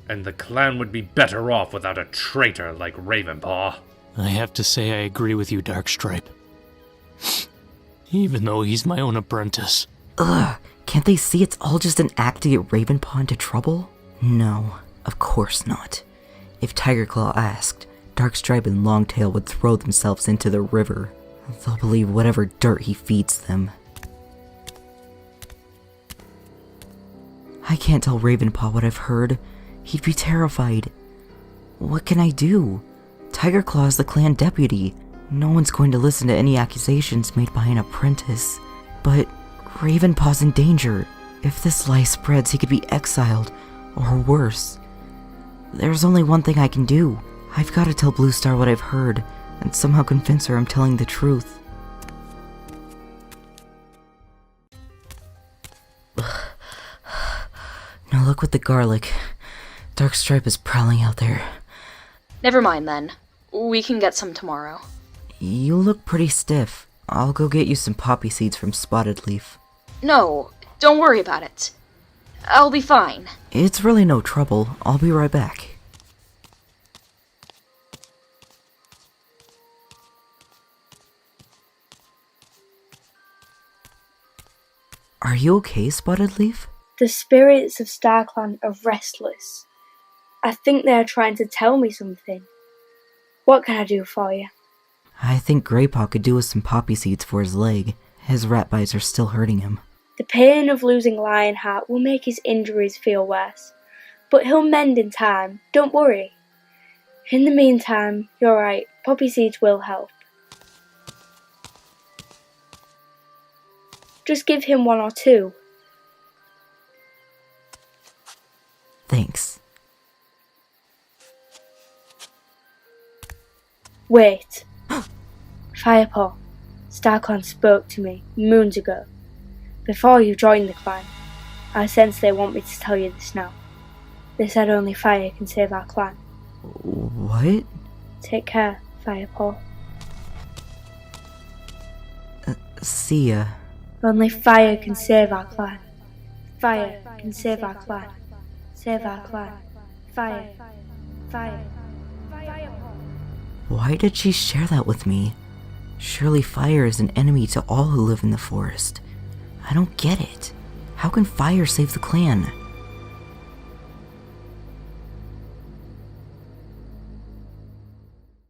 And the clan would be better off without a traitor like Ravenpaw. I have to say I agree with you, Darkstripe. Even though he's my own apprentice. Ugh, can't they see it's all just an act to get Ravenpaw into trouble? No, of course not. If Tigerclaw asked, Darkstripe and Longtail would throw themselves into the river. They'll believe whatever dirt he feeds them. I can't tell Ravenpaw what I've heard. He'd be terrified. What can I do? Tigerclaw is the clan deputy. No one's going to listen to any accusations made by an apprentice. But Ravenpaw's in danger. If this lie spreads, he could be exiled, or worse. There's only one thing I can do. I've got to tell Blue Star what I've heard, and somehow convince her I'm telling the truth. Now look with the garlic. Darkstripe is prowling out there. Never mind then. We can get some tomorrow. You look pretty stiff. I'll go get you some poppy seeds from Spotted Leaf. No, don't worry about it. I'll be fine. It's really no trouble. I'll be right back. Are you okay, Spotted Leaf? The spirits of StarClan are restless. I think they are trying to tell me something. What can I do for you? I think Greypaw could do with some poppy seeds for his leg. His rat bites are still hurting him. The pain of losing Lionheart will make his injuries feel worse, but he'll mend in time, don't worry. In the meantime, you're right, poppy seeds will help. Just give him 1 or 2. Thanks. Wait. Firepaw, StarClan spoke to me moons ago. Before you joined the clan, I sense they want me to tell you this now. They said only fire can save our clan. What? Take care, Firepaw. See ya. Only fire can save our clan. Fire can save our clan. Save our clan. Fire. Fire. Why did she share that with me? Surely fire is an enemy to all who live in the forest. I don't get it. How can fire save the clan?